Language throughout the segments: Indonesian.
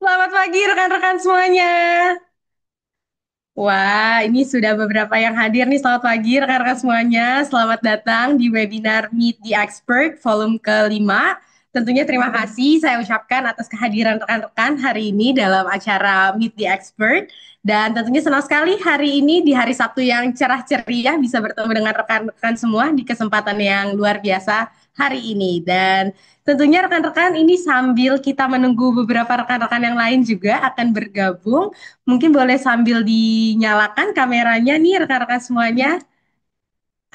Selamat pagi rekan-rekan semuanya. Wah, ini sudah beberapa yang hadir nih. Selamat pagi rekan-rekan semuanya. Selamat datang di webinar Meet the Expert volume kelima. Tentunya terima kasih saya ucapkan atas kehadiran rekan-rekan hari ini dalam acara Meet the Expert. Dan tentunya senang sekali hari ini di hari Sabtu yang cerah ceria bisa bertemu dengan rekan-rekan semua di kesempatan yang luar biasa hari ini. Dan tentunya rekan-rekan ini sambil kita menunggu beberapa rekan-rekan yang lain juga akan bergabung. Mungkin boleh sambil dinyalakan kameranya nih rekan-rekan semuanya.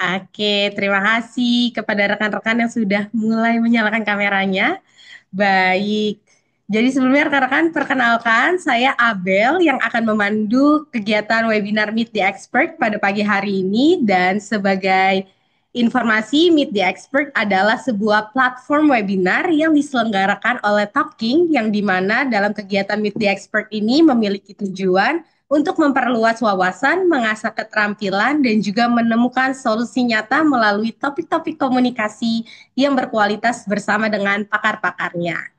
Oke, terima kasih kepada rekan-rekan yang sudah mulai menyalakan kameranya. Baik. Jadi sebelumnya rekan-rekan perkenalkan saya Abel yang akan memandu kegiatan webinar Meet the Expert pada pagi hari ini dan sebagai informasi Meet the Expert adalah sebuah platform webinar yang diselenggarakan oleh Talking yang dimana dalam kegiatan Meet the Expert ini memiliki tujuan untuk memperluas wawasan, mengasah keterampilan, dan juga menemukan solusi nyata melalui topik-topik komunikasi yang berkualitas bersama dengan pakar-pakarnya.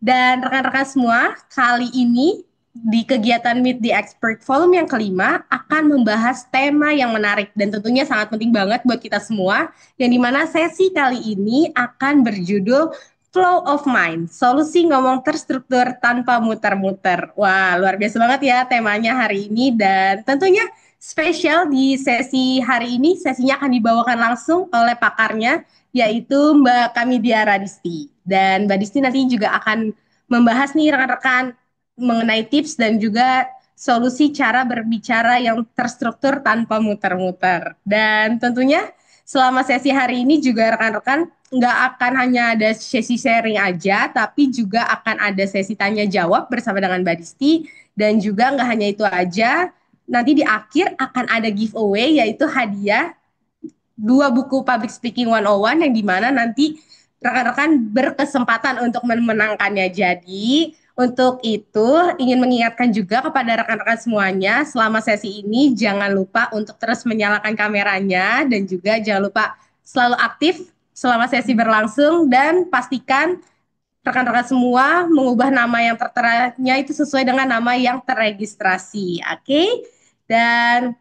Dan rekan-rekan semua, kali ini di kegiatan Meet the Expert Volume yang kelima akan membahas tema yang menarik dan tentunya sangat penting banget buat kita semua, yang dimana sesi kali ini akan berjudul Flow of Mind, solusi ngomong terstruktur tanpa muter-muter. Wah, luar biasa banget ya temanya hari ini dan tentunya spesial di sesi hari ini, sesinya akan dibawakan langsung oleh pakarnya, yaitu Mbak Kamidia Radisti. Dan Mbak Disti nanti juga akan membahas nih rekan-rekan mengenai tips dan juga solusi cara berbicara yang terstruktur tanpa muter-muter. Dan tentunya selama sesi hari ini juga rekan-rekan nggak akan hanya ada sesi sharing aja, tapi juga akan ada sesi tanya jawab bersama dengan Mbak Disti. Dan juga nggak hanya itu aja, nanti di akhir akan ada giveaway yaitu hadiah dua buku Public Speaking 101 yang dimana nanti rekan-rekan berkesempatan untuk memenangkannya. Jadi untuk itu ingin mengingatkan juga kepada rekan-rekan semuanya selama sesi ini jangan lupa untuk terus menyalakan kameranya dan juga jangan lupa selalu aktif selama sesi berlangsung dan pastikan rekan-rekan semua mengubah nama yang terteranya itu sesuai dengan nama yang terregistrasi. Oke? Dan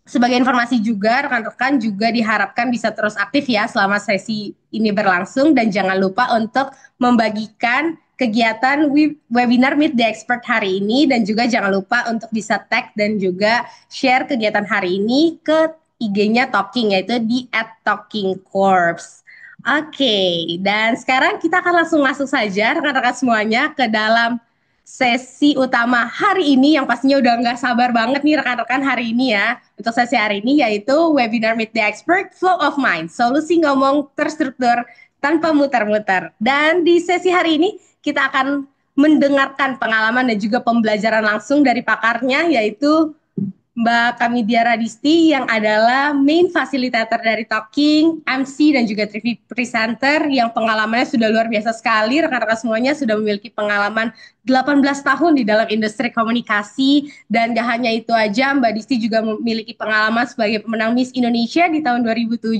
sebagai informasi juga, rekan-rekan juga diharapkan bisa terus aktif ya selama sesi ini berlangsung dan jangan lupa untuk membagikan kegiatan webinar Meet the Expert hari ini dan juga jangan lupa untuk bisa tag dan juga share kegiatan hari ini ke IG-nya Talking yaitu di @talkingcorps. Oke, dan sekarang kita akan langsung masuk saja rekan-rekan semuanya ke dalam sesi utama hari ini yang pastinya udah nggak sabar banget nih rekan-rekan hari ini ya. Untuk sesi hari ini yaitu webinar Meet the Expert Flow of Mind, solusi ngomong terstruktur tanpa muter-muter. Dan di sesi hari ini kita akan mendengarkan pengalaman dan juga pembelajaran langsung dari pakarnya yaitu Mbak Kamidia Radisti yang adalah main fasilitator dari Talking, MC dan juga TV presenter yang pengalamannya sudah luar biasa sekali. Rekan-rekan semuanya sudah memiliki pengalaman 18 tahun di dalam industri komunikasi dan gak hanya itu aja, Mbak Disti juga memiliki pengalaman sebagai pemenang Miss Indonesia di tahun 2007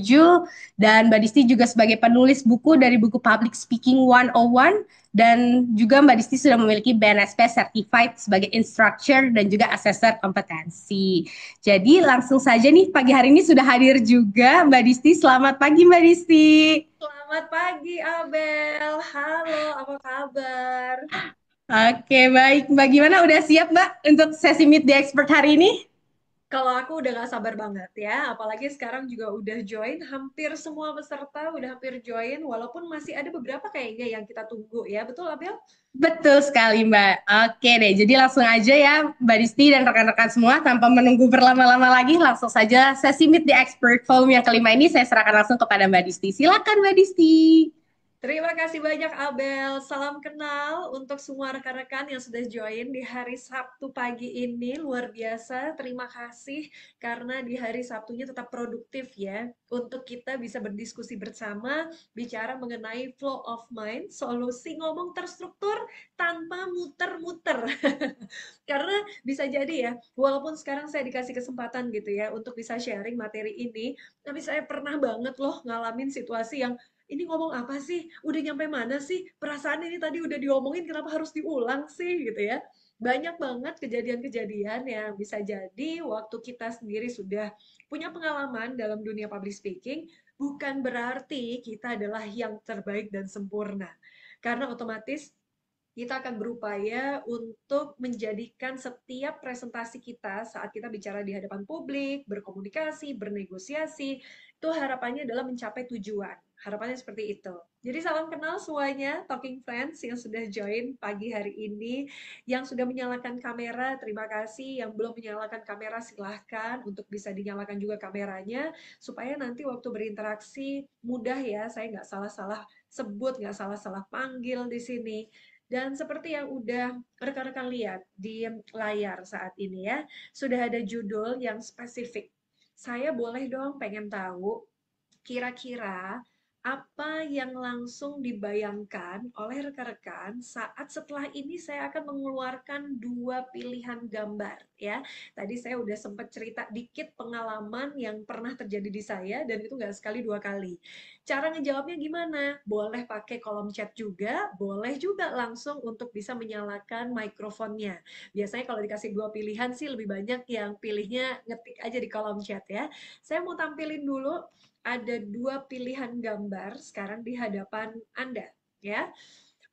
dan Mbak Disti juga sebagai penulis buku dari buku Public Speaking 101 dan juga Mbak Disti sudah memiliki BNSP Certified sebagai instructor dan juga assessor kompetensi. Jadi langsung saja nih pagi hari ini sudah hadir juga Mbak Disti. Selamat pagi Mbak Disti. Selamat pagi, Abel. Halo, apa kabar? Oke baik, Mbak gimana? Udah siap Mbak untuk sesi Meet the Expert hari ini? Kalau aku udah gak sabar banget ya, apalagi sekarang juga udah join, hampir semua peserta udah hampir join, walaupun masih ada beberapa kayaknya yang kita tunggu ya, betul Abel? Betul sekali, Mbak. Oke deh, jadi langsung aja ya, Mbak Disti dan rekan-rekan semua, tanpa menunggu berlama-lama lagi, langsung saja sesi Meet the Expert Forum yang kelima ini saya serahkan langsung kepada Mbak Disti. Silakan, Mbak Disti. Terima kasih banyak Abel. Salam kenal untuk semua rekan-rekan yang sudah join di hari Sabtu pagi ini. Luar biasa. Terima kasih karena di hari Sabtunya tetap produktif ya. Untuk kita bisa berdiskusi bersama, bicara mengenai flow of mind, solusi ngomong terstruktur tanpa muter-muter. Karena bisa jadi ya, walaupun sekarang saya dikasih kesempatan gitu ya untuk bisa sharing materi ini, tapi saya pernah banget loh ngalamin situasi yang ini ngomong apa sih? Udah nyampe mana sih? Perasaan ini tadi udah diomongin, kenapa harus diulang sih? Gitu ya. Banyak banget kejadian-kejadian yang bisa jadi waktu kita sendiri sudah punya pengalaman dalam dunia public speaking, bukan berarti kita adalah yang terbaik dan sempurna. Karena otomatis kita akan berupaya untuk menjadikan setiap presentasi kita saat kita bicara di hadapan publik, berkomunikasi, bernegosiasi, itu harapannya adalah mencapai tujuan. Harapannya seperti itu. Jadi salam kenal semuanya, Talking Friends yang sudah join pagi hari ini, yang sudah menyalakan kamera, terima kasih. Yang belum menyalakan kamera, silahkan untuk bisa dinyalakan juga kameranya, supaya nanti waktu berinteraksi mudah ya, saya nggak salah-salah sebut, nggak salah-salah panggil di sini. Dan seperti yang udah rekan-rekan lihat di layar saat ini ya, sudah ada judul yang spesifik. Saya boleh dong pengen tahu kira-kira apa yang langsung dibayangkan oleh rekan-rekan saat setelah ini saya akan mengeluarkan dua pilihan gambar ya. Tadi saya udah sempat cerita dikit pengalaman yang pernah terjadi di saya dan itu nggak sekali dua kali. Cara ngejawabnya gimana? Boleh pakai kolom chat juga, boleh juga langsung untuk bisa menyalakan mikrofonnya. Biasanya kalau dikasih dua pilihan sih lebih banyak yang pilihnya ngetik aja di kolom chat ya. Saya mau tampilin dulu ada dua pilihan gambar sekarang di hadapan Anda ya.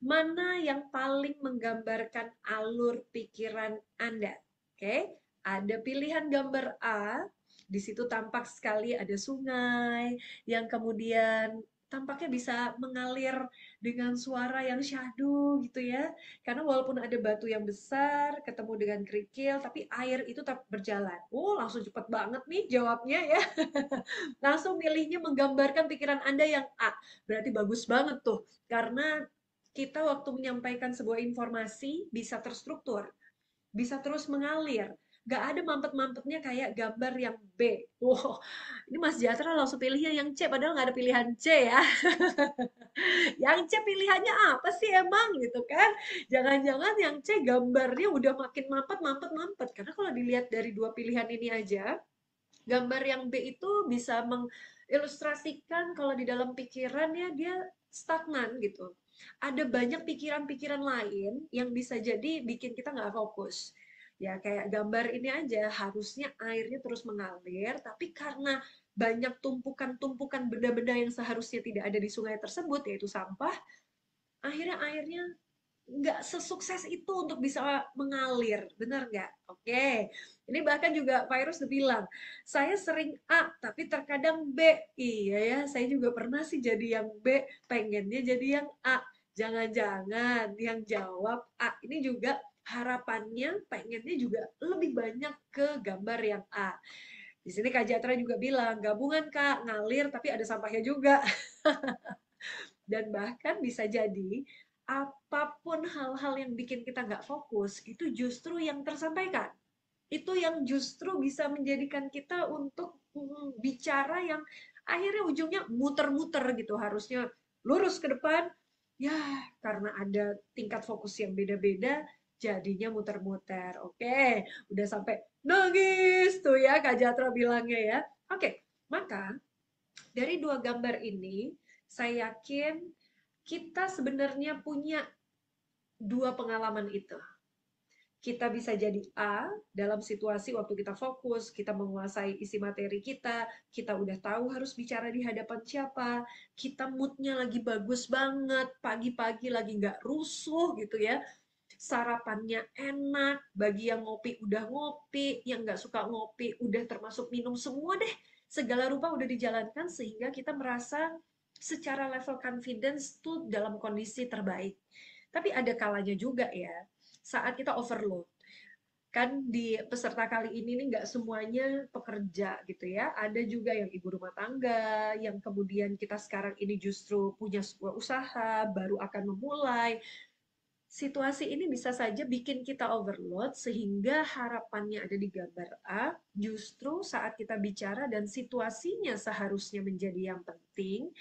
Mana yang paling menggambarkan alur pikiran Anda? Oke, ada pilihan gambar A, di situ tampak sekali ada sungai yang kemudian tampaknya bisa mengalir dengan suara yang syahdu gitu ya. Karena walaupun ada batu yang besar ketemu dengan kerikil, tapi air itu tetap berjalan. Oh, langsung cepet banget nih jawabnya ya. Langsung milihnya menggambarkan pikiran Anda yang A. Berarti bagus banget tuh. Karena kita waktu menyampaikan sebuah informasi bisa terstruktur, bisa terus mengalir. Gak ada mampet-mampetnya kayak gambar yang B. Wow, ini Mas Jatra langsung pilihnya yang C, padahal nggak ada pilihan C ya. Yang C pilihannya apa sih emang gitu kan? Jangan-jangan yang C gambarnya udah makin mampet, mampet, mampet. Karena kalau dilihat dari dua pilihan ini aja, gambar yang B itu bisa mengilustrasikan kalau di dalam pikirannya dia stagnan gitu. Ada banyak pikiran-pikiran lain yang bisa jadi bikin kita nggak fokus. Ya kayak gambar ini aja, harusnya airnya terus mengalir, tapi karena banyak tumpukan-tumpukan benda-benda yang seharusnya tidak ada di sungai tersebut, yaitu sampah, akhirnya airnya nggak sesukses itu untuk bisa mengalir, benar nggak? Oke, ini bahkan juga Virus udah bilang, saya sering A, tapi terkadang B. Iya ya, saya juga pernah sih jadi yang B, pengennya jadi yang A. Jangan-jangan yang jawab A ini juga harapannya pengennya juga lebih banyak ke gambar yang A. Di sini Kak Jatra juga bilang, gabungan Kak, ngalir tapi ada sampahnya juga. Dan bahkan bisa jadi apapun hal-hal yang bikin kita nggak fokus, itu justru yang tersampaikan. Itu yang justru bisa menjadikan kita untuk bicara yang akhirnya ujungnya muter-muter gitu. Harusnya lurus ke depan, ya karena ada tingkat fokus yang beda-beda, jadinya muter-muter. Oke, udah sampai nangis tuh ya Kak Jatra bilangnya ya. Oke, maka dari dua gambar ini, saya yakin kita sebenarnya punya dua pengalaman itu. Kita bisa jadi A dalam situasi waktu kita fokus, kita menguasai isi materi kita udah tahu harus bicara di hadapan siapa, kita moodnya lagi bagus banget, pagi-pagi lagi nggak rusuh gitu ya. sarapannya enak, bagi yang ngopi udah ngopi, yang nggak suka ngopi udah termasuk minum semua deh. Segala rupa udah dijalankan sehingga kita merasa secara level confidence tuh dalam kondisi terbaik. Tapi ada kalanya juga ya, saat kita overload. Kan di peserta kali ini nih nggak semuanya pekerja gitu ya. Ada juga yang ibu rumah tangga, yang kemudian kita sekarang ini justru punya sebuah usaha, baru akan memulai. Situasi ini bisa saja bikin kita overload sehingga harapannya ada di gambar A, justru saat kita bicara dan situasinya seharusnya menjadi yang penting,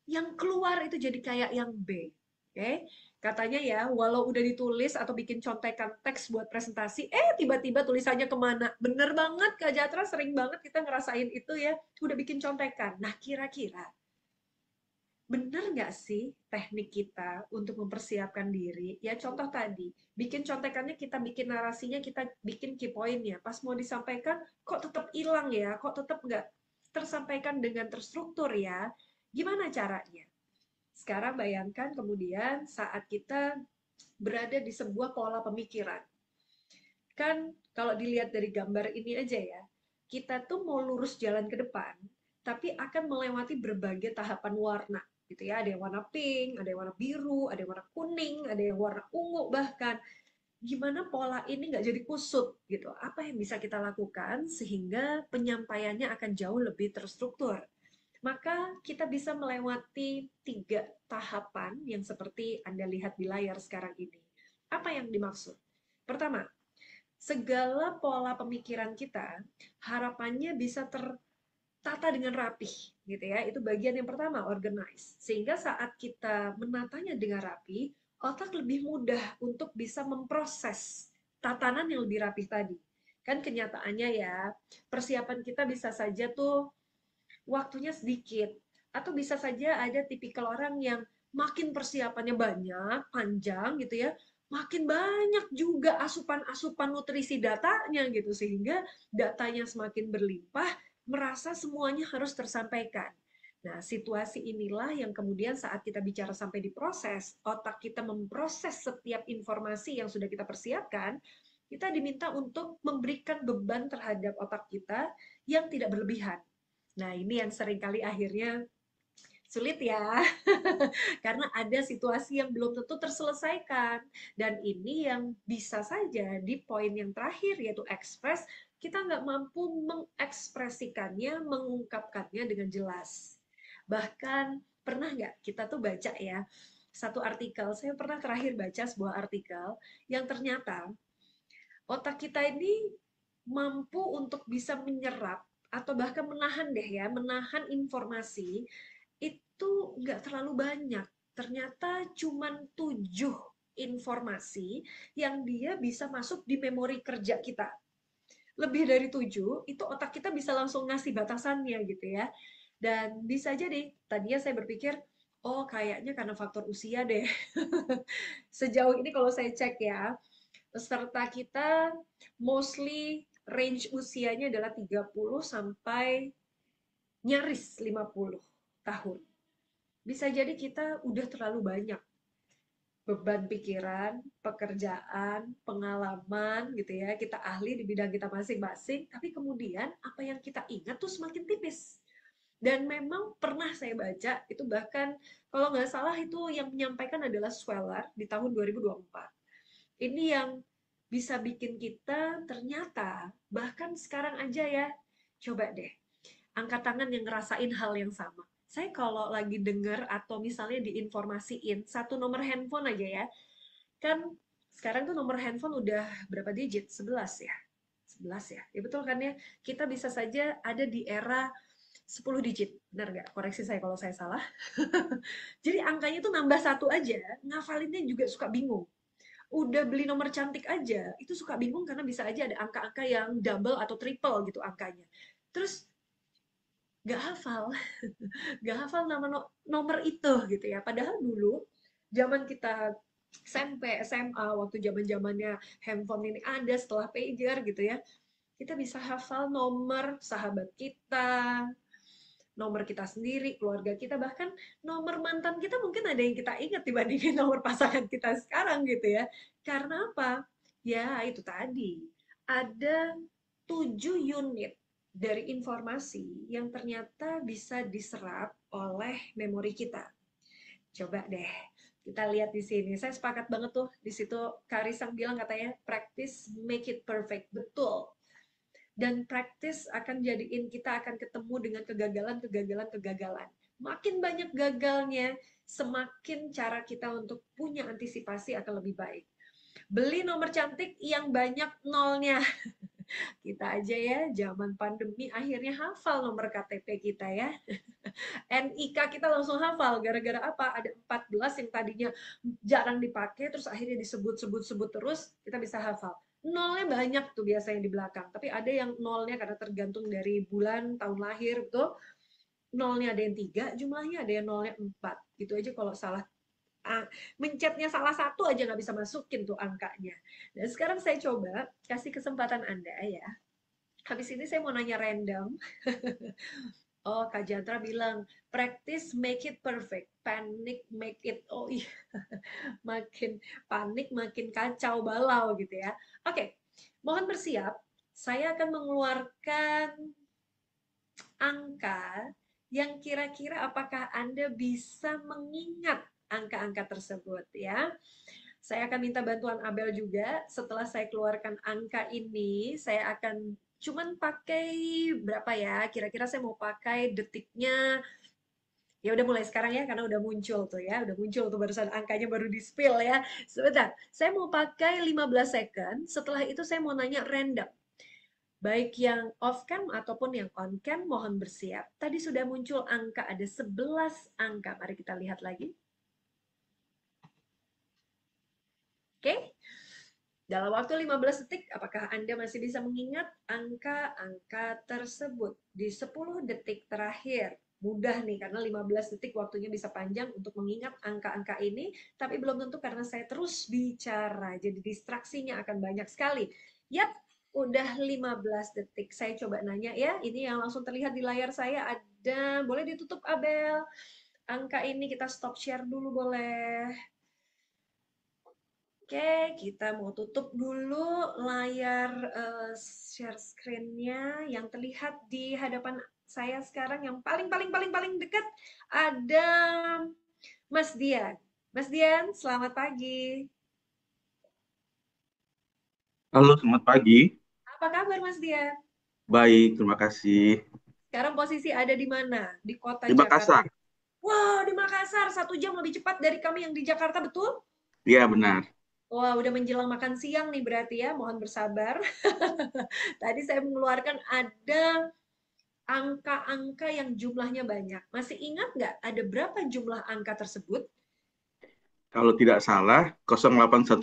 yang keluar itu jadi kayak yang B. Oke, katanya ya, walau udah ditulis atau bikin contekan teks buat presentasi, tiba-tiba tulisannya kemana? Bener banget, Kak Jatra, sering banget kita ngerasain itu ya, udah bikin contekan. Nah, kira-kira bener nggak sih teknik kita untuk mempersiapkan diri? Ya contoh tadi, bikin contekannya kita bikin narasinya, kita bikin key point-nya. Pas mau disampaikan, kok tetap hilang ya? Kok tetap nggak tersampaikan dengan terstruktur ya? Gimana caranya? Sekarang bayangkan kemudian saat kita berada di sebuah pola pemikiran. Kan kalau dilihat dari gambar ini aja ya, kita tuh mau lurus jalan ke depan, tapi akan melewati berbagai tahapan warna gitu ya. Ada yang warna pink, ada yang warna biru, ada yang warna kuning, ada yang warna ungu bahkan. Gimana pola ini nggak jadi kusut gitu? Apa yang bisa kita lakukan sehingga penyampaiannya akan jauh lebih terstruktur? Maka kita bisa melewati 3 tahapan yang seperti Anda lihat di layar sekarang ini. Apa yang dimaksud? Pertama, segala pola pemikiran kita harapannya bisa tertata dengan rapih gitu ya. Itu bagian yang pertama, organize. Sehingga saat kita menatanya dengan rapi, otak lebih mudah untuk bisa memproses tatanan yang lebih rapih tadi. Kan kenyataannya ya, persiapan kita bisa saja tuh waktunya sedikit. Atau bisa saja ada tipikal orang yang makin persiapannya banyak, panjang gitu ya, makin banyak juga asupan-asupan nutrisi datanya gitu, sehingga datanya semakin berlimpah, merasa semuanya harus tersampaikan. Nah, situasi inilah yang kemudian saat kita bicara sampai diproses, otak kita memproses setiap informasi yang sudah kita persiapkan, kita diminta untuk memberikan beban terhadap otak kita yang tidak berlebihan. Nah, ini yang seringkali akhirnya sulit ya, karena ada situasi yang belum tentu terselesaikan. Dan ini yang bisa saja di poin yang terakhir, yaitu ekspres, kita nggak mampu mengekspresikannya, mengungkapkannya dengan jelas. Bahkan pernah nggak kita tuh baca ya, satu artikel, saya pernah terakhir baca sebuah artikel yang ternyata otak kita ini mampu untuk bisa menyerap atau bahkan menahan deh ya, menahan informasi itu nggak terlalu banyak. Ternyata cuman 7 informasi yang dia bisa masuk di memori kerja kita. Lebih dari 7, itu otak kita bisa langsung ngasih batasannya gitu ya. Dan bisa jadi, tadinya saya berpikir, oh kayaknya karena faktor usia deh. Sejauh ini kalau saya cek ya, peserta kita mostly range usianya adalah 30 sampai nyaris 50 tahun. Bisa jadi kita udah terlalu banyak beban pikiran, pekerjaan, pengalaman gitu ya. Kita ahli di bidang kita masing-masing, tapi kemudian apa yang kita ingat tuh semakin tipis. Dan memang pernah saya baca, itu bahkan kalau nggak salah itu yang menyampaikan adalah Sweller di tahun 2024. Ini yang bisa bikin kita ternyata bahkan sekarang aja ya, coba deh angkat tangan yang ngerasain hal yang sama. Saya kalau lagi denger atau misalnya diinformasiin satu nomor handphone aja ya, kan sekarang tuh nomor handphone udah berapa digit? 11 ya? 11 ya? Ya betul kan ya? Kita bisa saja ada di era 10 digit. Benar nggak? Koreksi saya kalau saya salah. Jadi angkanya tuh nambah satu aja, ngafalinnya juga suka bingung. Udah beli nomor cantik aja, itu suka bingung karena bisa aja ada angka-angka yang double atau triple gitu angkanya. Terus gak hafal, gak hafal nama nomor itu gitu ya. Padahal dulu zaman kita SMP, SMA, waktu zaman-zamannya handphone ini ada setelah pager gitu ya, kita bisa hafal nomor sahabat kita, nomor kita sendiri, keluarga kita, bahkan nomor mantan kita mungkin ada yang kita ingat dibandingin nomor pasangan kita sekarang gitu ya. Karena apa? Ya, itu tadi. Ada 7 unit dari informasi yang ternyata bisa diserap oleh memori kita. Coba deh kita lihat di sini. Saya sepakat banget tuh di situ Kak Risang bilang katanya practice make it perfect. Betul. Dan practice akan jadiin kita akan ketemu dengan kegagalan. Makin banyak gagalnya, semakin cara kita untuk punya antisipasi akan lebih baik. Beli nomor cantik yang banyak nolnya. Kita aja ya, zaman pandemi akhirnya hafal nomor KTP kita ya. NIK kita langsung hafal gara-gara apa? Ada 14 yang tadinya jarang dipakai terus akhirnya disebut-sebut terus kita bisa hafal. Nolnya banyak tuh biasanya di belakang, tapi ada yang nolnya karena tergantung dari bulan, tahun lahir tuh. Nolnya ada yang 3 jumlahnya, ada yang nolnya 4. Gitu aja kalau salah mencetnya salah satu aja nggak bisa masukin tuh angkanya. Dan sekarang saya coba kasih kesempatan Anda ya. Habis ini saya mau nanya random. Oh, Kak Jantra bilang, practice make it perfect, panic make it, oh iya, makin panik makin kacau balau gitu ya. Oke, mohon bersiap. Saya akan mengeluarkan angka yang kira-kira apakah Anda bisa mengingat angka-angka tersebut ya. Saya akan minta bantuan Abel juga. Setelah saya keluarkan angka ini, saya akan cuman pakai berapa ya? Kira-kira saya mau pakai detiknya. Ya udah mulai sekarang ya, karena udah muncul tuh ya. Udah muncul tuh barusan angkanya baru di-spill ya. Sebentar, saya mau pakai 15 second. Setelah itu saya mau nanya random. Baik yang off cam ataupun yang on cam, mohon bersiap. Tadi sudah muncul angka, ada 11 angka. Mari kita lihat lagi. Oke, dalam waktu 15 detik, apakah Anda masih bisa mengingat angka-angka tersebut? Di 10 detik terakhir, mudah nih, karena 15 detik waktunya bisa panjang untuk mengingat angka-angka ini, tapi belum tentu karena saya terus bicara, jadi distraksinya akan banyak sekali. Yap, udah 15 detik. Saya coba nanya ya, ini yang langsung terlihat di layar saya ada, boleh ditutup Abel? Angka ini kita stop share dulu boleh? Oke, kita mau tutup dulu layar share screen-nya yang terlihat di hadapan saya sekarang yang paling dekat ada Mas Dian. Mas Dian, selamat pagi. Halo, selamat pagi. Apa kabar Mas Dian? Baik, terima kasih. Sekarang posisi ada di mana? Di kota Di Jakarta. Makassar. Wow, di Makassar. 1 jam lebih cepat dari kami yang di Jakarta, betul? Iya, benar. Wah, udah menjelang makan siang nih berarti ya. Mohon bersabar. Tadi saya mengeluarkan ada angka-angka yang jumlahnya banyak. Masih ingat nggak ada berapa jumlah angka tersebut? Kalau tidak salah, 0812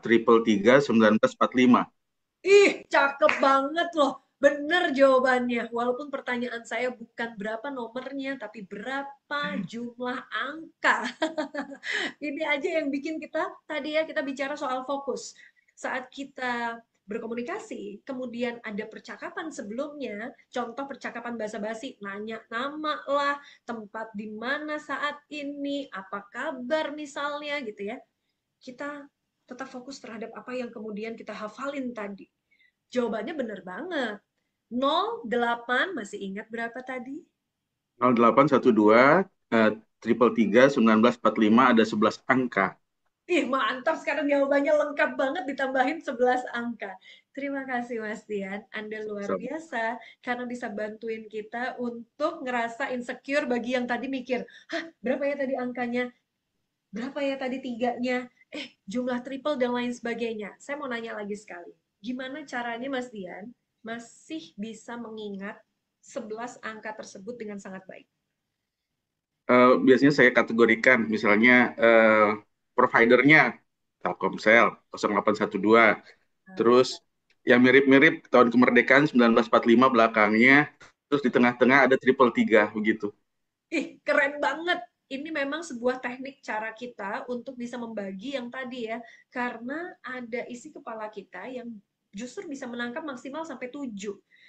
333 1945. Ih, cakep banget loh. Bener jawabannya. Walaupun pertanyaan saya bukan berapa nomornya, tapi berapa jumlah angka. Ini aja yang bikin kita tadi ya kita bicara soal fokus. Saat kita berkomunikasi, kemudian ada percakapan sebelumnya, contoh percakapan basa-basi, nanya nama lah, tempat di mana saat ini, apa kabar misalnya gitu ya. Kita tetap fokus terhadap apa yang kemudian kita hafalin tadi. Jawabannya benar banget. 08 masih ingat berapa tadi? 0812 333 1945 ada 11 angka. Ih, mantap sekarang jawabannya lengkap banget ditambahin 11 angka. Terima kasih Mas Dian, Anda luar So, biasa karena bisa bantuin kita untuk ngerasa insecure bagi yang tadi mikir, hah berapa ya tadi angkanya? Berapa ya tadi tiganya? Jumlah triple dan lain sebagainya. Saya mau nanya lagi sekali. Gimana caranya Mas Dian masih bisa mengingat 11 angka tersebut dengan sangat baik? biasanya saya kategorikan, misalnya providernya Telkomsel 0812, terus yang mirip-mirip tahun kemerdekaan 1945 belakangnya, terus di tengah-tengah ada triple tiga begitu. Ih, keren banget. Ini memang sebuah teknik cara kita untuk bisa membagi yang tadi ya. Karena ada isi kepala kita yang justru bisa menangkap maksimal sampai 7.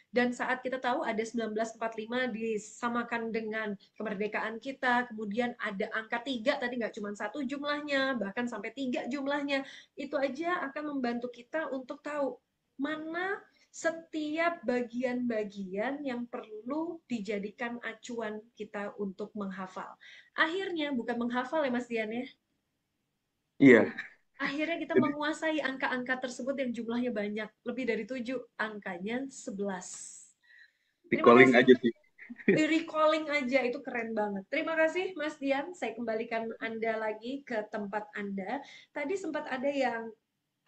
Dan saat kita tahu ada 1945 disamakan dengan kemerdekaan kita, kemudian ada angka 3 tadi nggak cuma 1 jumlahnya, bahkan sampai 3 jumlahnya, itu aja akan membantu kita untuk tahu mana setiap bagian-bagian yang perlu dijadikan acuan kita untuk menghafal. Akhirnya bukan menghafal ya Mas Dian ya, Iya, akhirnya kita jadi menguasai angka-angka tersebut yang jumlahnya banyak, lebih dari 7, angkanya 11. Terima recalling kasih. aja sih. Recalling aja itu keren banget. Terima kasih Mas Dian. Saya kembalikan Anda lagi ke tempat Anda. Tadi sempat ada yang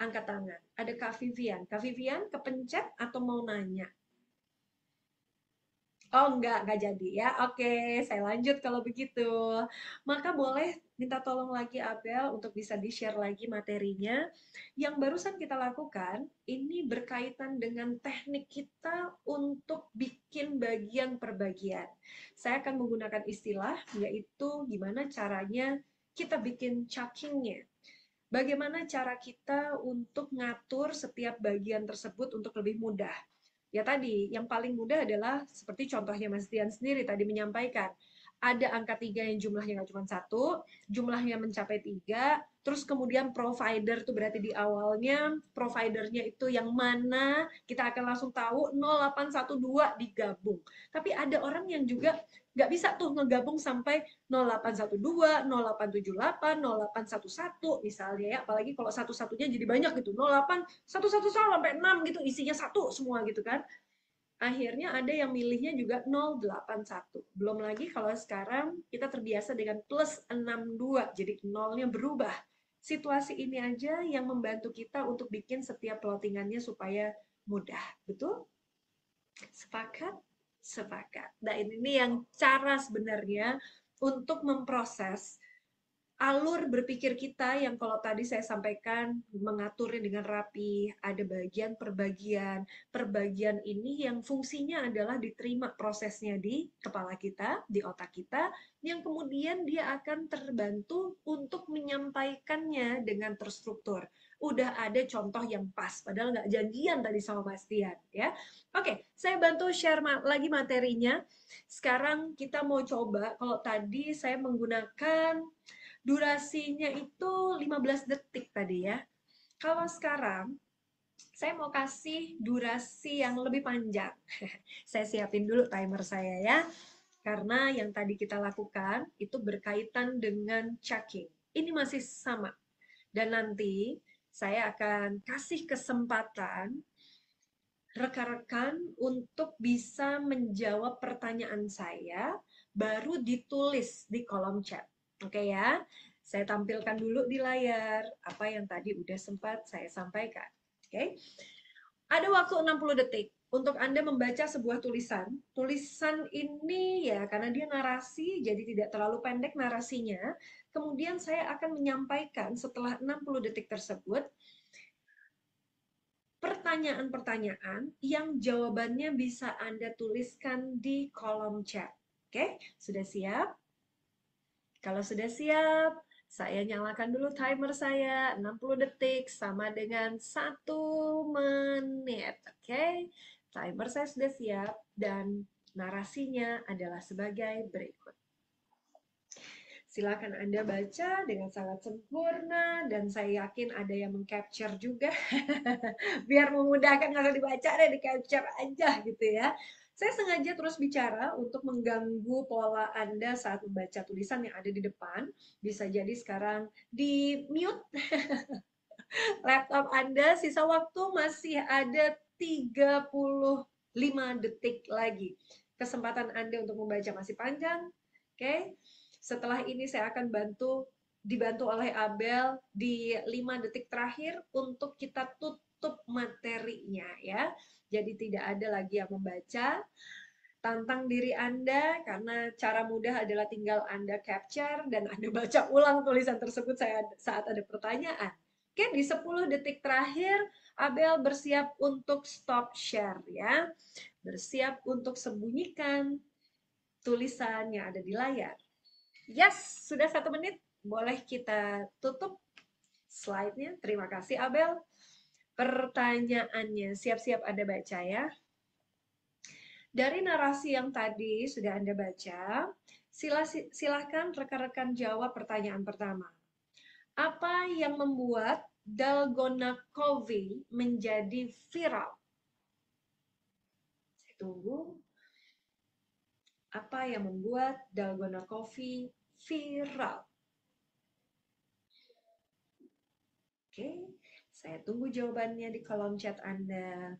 angkat tangan. Ada Kak Vivian. Kak Vivian kepencet atau mau nanya? Oh, enggak jadi ya. Oke, saya lanjut kalau begitu. Maka boleh minta tolong lagi Abel untuk bisa di-share lagi materinya. Yang barusan kita lakukan, ini berkaitan dengan teknik kita untuk bikin bagian per bagian. Saya akan menggunakan istilah, yaitu gimana caranya kita bikin chuckingnya. Bagaimana cara kita untuk ngatur setiap bagian tersebut untuk lebih mudah. Ya tadi, yang paling mudah adalah seperti contohnya Mas Dian sendiri tadi menyampaikan. Ada angka 3 yang jumlahnya nggak cuma 1, jumlahnya mencapai 3, terus kemudian provider itu berarti di awalnya, providernya itu yang mana, kita akan langsung tahu 0812 digabung. Tapi ada orang yang juga nggak bisa tuh ngegabung sampai 0812, 0878, 0811 misalnya ya, apalagi kalau satu-satunya jadi banyak gitu, 08111 sampai 6 gitu, isinya satu semua gitu kan. Akhirnya ada yang milihnya juga 081. Belum lagi kalau sekarang kita terbiasa dengan plus 62, jadi nolnya berubah. Situasi ini aja yang membantu kita untuk bikin setiap plottingannya supaya mudah. Betul? Sepakat? Sepakat. Nah, ini yang cara sebenarnya untuk memproses alur berpikir kita yang kalau tadi saya sampaikan mengaturnya dengan rapi, ada bagian per bagian. Per bagian ini yang fungsinya adalah diterima prosesnya di kepala kita, di otak kita, yang kemudian dia akan terbantu untuk menyampaikannya dengan terstruktur. Udah ada contoh yang pas, padahal nggak janjian tadi sama Mas Dian, ya. Oke, saya bantu share lagi materinya. Sekarang kita mau coba, kalau tadi saya menggunakan durasinya itu 15 detik tadi ya. Kalau sekarang saya mau kasih durasi yang lebih panjang. Saya siapin dulu timer saya ya. Karena yang tadi kita lakukan itu berkaitan dengan checking. Ini masih sama. Dan nanti saya akan kasih kesempatan rekan-rekan untuk bisa menjawab pertanyaan saya, baru ditulis di kolom chat. Oke ya, saya tampilkan dulu di layar apa yang tadi udah sempat saya sampaikan. Oke, ada waktu 60 detik untuk Anda membaca sebuah tulisan. Tulisan ini ya karena dia narasi, jadi tidak terlalu pendek narasinya. Kemudian saya akan menyampaikan setelah 60 detik tersebut, pertanyaan-pertanyaan yang jawabannya bisa Anda tuliskan di kolom chat. Oke, sudah siap? Kalau sudah siap, saya nyalakan dulu timer saya, 60 detik sama dengan 1 menit. Oke, timer saya sudah siap dan narasinya adalah sebagai berikut. Silakan Anda baca dengan sangat sempurna dan saya yakin ada yang mengcapture juga. Biar memudahkan kalau dibaca deh, di capture aja gitu ya. Saya sengaja terus bicara untuk mengganggu pola Anda saat membaca tulisan yang ada di depan. Bisa jadi sekarang di mute laptop Anda. Sisa waktu masih ada 35 detik lagi. Kesempatan Anda untuk membaca masih panjang. Oke. Setelah ini saya akan dibantu oleh Abel di 5 detik terakhir untuk kita tutup materinya ya. Jadi tidak ada lagi yang membaca. Tantang diri Anda karena cara mudah adalah tinggal Anda capture dan Anda baca ulang tulisan tersebut saat ada pertanyaan. Oke, di 10 detik terakhir Abel bersiap untuk stop share ya. Bersiap untuk sembunyikan tulisan yang ada di layar. Yes, sudah 1 menit. Boleh kita tutup slide-nya. Terima kasih, Abel. pertanyaannya. Siap-siap Anda baca ya. Dari narasi yang tadi sudah Anda baca, silahkan rekan-rekan jawab pertanyaan pertama. Apa yang membuat Dalgona Coffee menjadi viral? Saya tunggu. Apa yang membuat Dalgona Coffee viral? Oke, saya tunggu jawabannya di kolom chat Anda.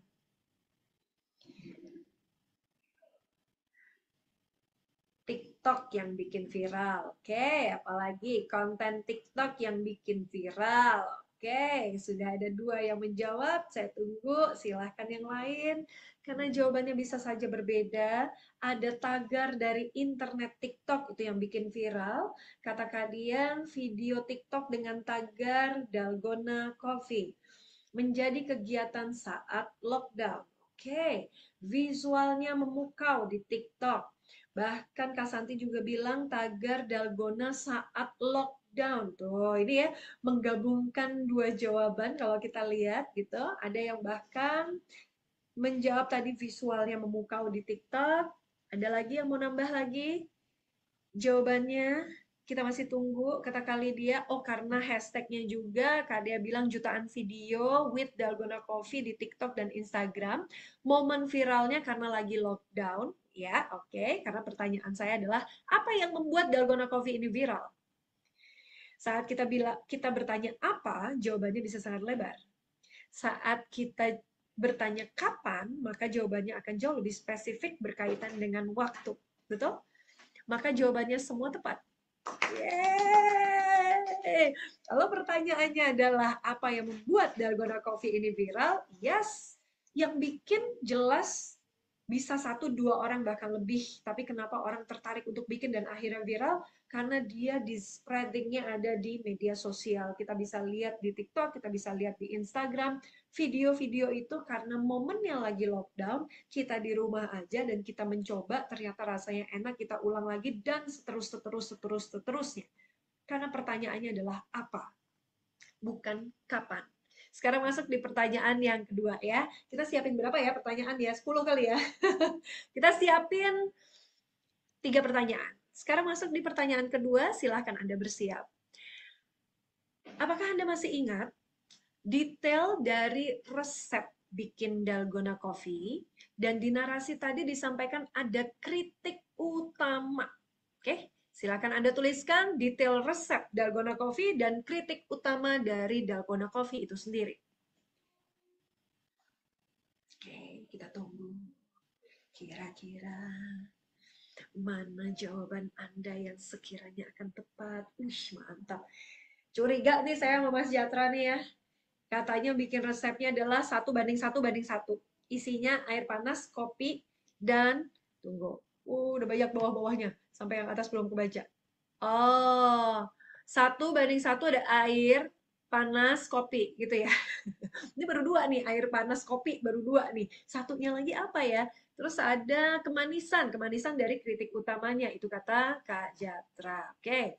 TikTok yang bikin viral. Oke, apalagi konten TikTok yang bikin viral. Oke, sudah ada 2 yang menjawab. Saya tunggu, silahkan yang lain. Karena jawabannya bisa saja berbeda. Ada tagar dari internet TikTok itu yang bikin viral. Kata kalian video TikTok dengan tagar Dalgona Coffee menjadi kegiatan saat lockdown. Oke, visualnya memukau di TikTok. Bahkan Kak Santi juga bilang tagar Dalgona saat lockdown. Tuh, ini ya menggabungkan 2 jawaban kalau kita lihat gitu. Ada yang bahkan menjawab tadi visualnya memukau di TikTok. Ada lagi yang mau nambah lagi jawabannya? Kita masih tunggu. Kata kali dia, oh karena hashtagnya juga, Kak Dea bilang jutaan video with Dalgona Coffee di TikTok dan Instagram. Momen viralnya karena lagi lockdown. Ya, oke. Karena pertanyaan saya adalah, apa yang membuat Dalgona Coffee ini viral? Saat kita bertanya apa, jawabannya bisa sangat lebar. Saat kita bertanya kapan, maka jawabannya akan jauh lebih spesifik berkaitan dengan waktu. Betul? Maka jawabannya semua tepat. Yeay! Kalau pertanyaannya adalah apa yang membuat Dalgona Coffee ini viral? Yes, yang bikin jelas bisa 1-2 orang bahkan lebih. Tapi kenapa orang tertarik untuk bikin dan akhirnya viral? Karena dia di spreadingnya ada di media sosial. Kita bisa lihat di TikTok, kita bisa lihat di Instagram. Video-video itu karena momennya lagi lockdown, kita di rumah aja dan kita mencoba, ternyata rasanya enak, kita ulang lagi dan seterusnya. Karena pertanyaannya adalah apa, bukan kapan. Sekarang masuk di pertanyaan yang kedua ya. Kita siapin berapa ya pertanyaan ya? 10 kali ya. Kita siapin 3 pertanyaan. Sekarang masuk di pertanyaan kedua, silahkan Anda bersiap. Apakah Anda masih ingat detail dari resep bikin Dalgona Coffee? Dan di narasi tadi disampaikan ada kritik utama. Oke, silakan Anda tuliskan detail resep Dalgona Coffee dan kritik utama dari Dalgona Coffee itu sendiri. Oke, kita tunggu. Kira-kira mana jawaban Anda yang sekiranya akan tepat? Mantap. Curiga nih saya sama Mas Jatra nih ya. Katanya bikin resepnya adalah 1:1:1. Isinya air panas, kopi, dan tunggu. Udah banyak bawah-bawahnya. Sampai yang atas belum kebaca. Oh, 1:1 ada air, panas, kopi gitu ya. Ini baru 2 nih, air panas, kopi baru 2 nih. Satunya lagi apa ya? Terus ada kemanisan dari kritik utamanya. Itu kata Kak Jatra. Oke.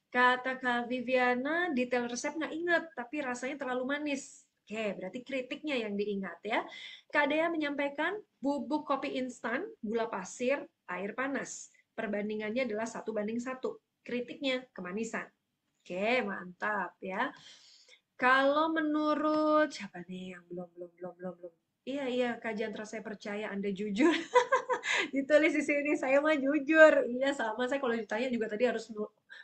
Kata Kak Viviana, detail resep nggak ingat, tapi rasanya terlalu manis. Oke, berarti kritiknya yang diingat ya. Kak Dea menyampaikan bubuk kopi instan, gula pasir, air panas. Perbandingannya adalah 1:1. Kritiknya kemanisan. Oke, mantap ya. Kalau menurut siapa nih yang belum. Iya, Kak Jantra, saya percaya Anda jujur. Ditulis di sini, saya mah jujur. Iya, sama. Saya kalau ditanya juga tadi harus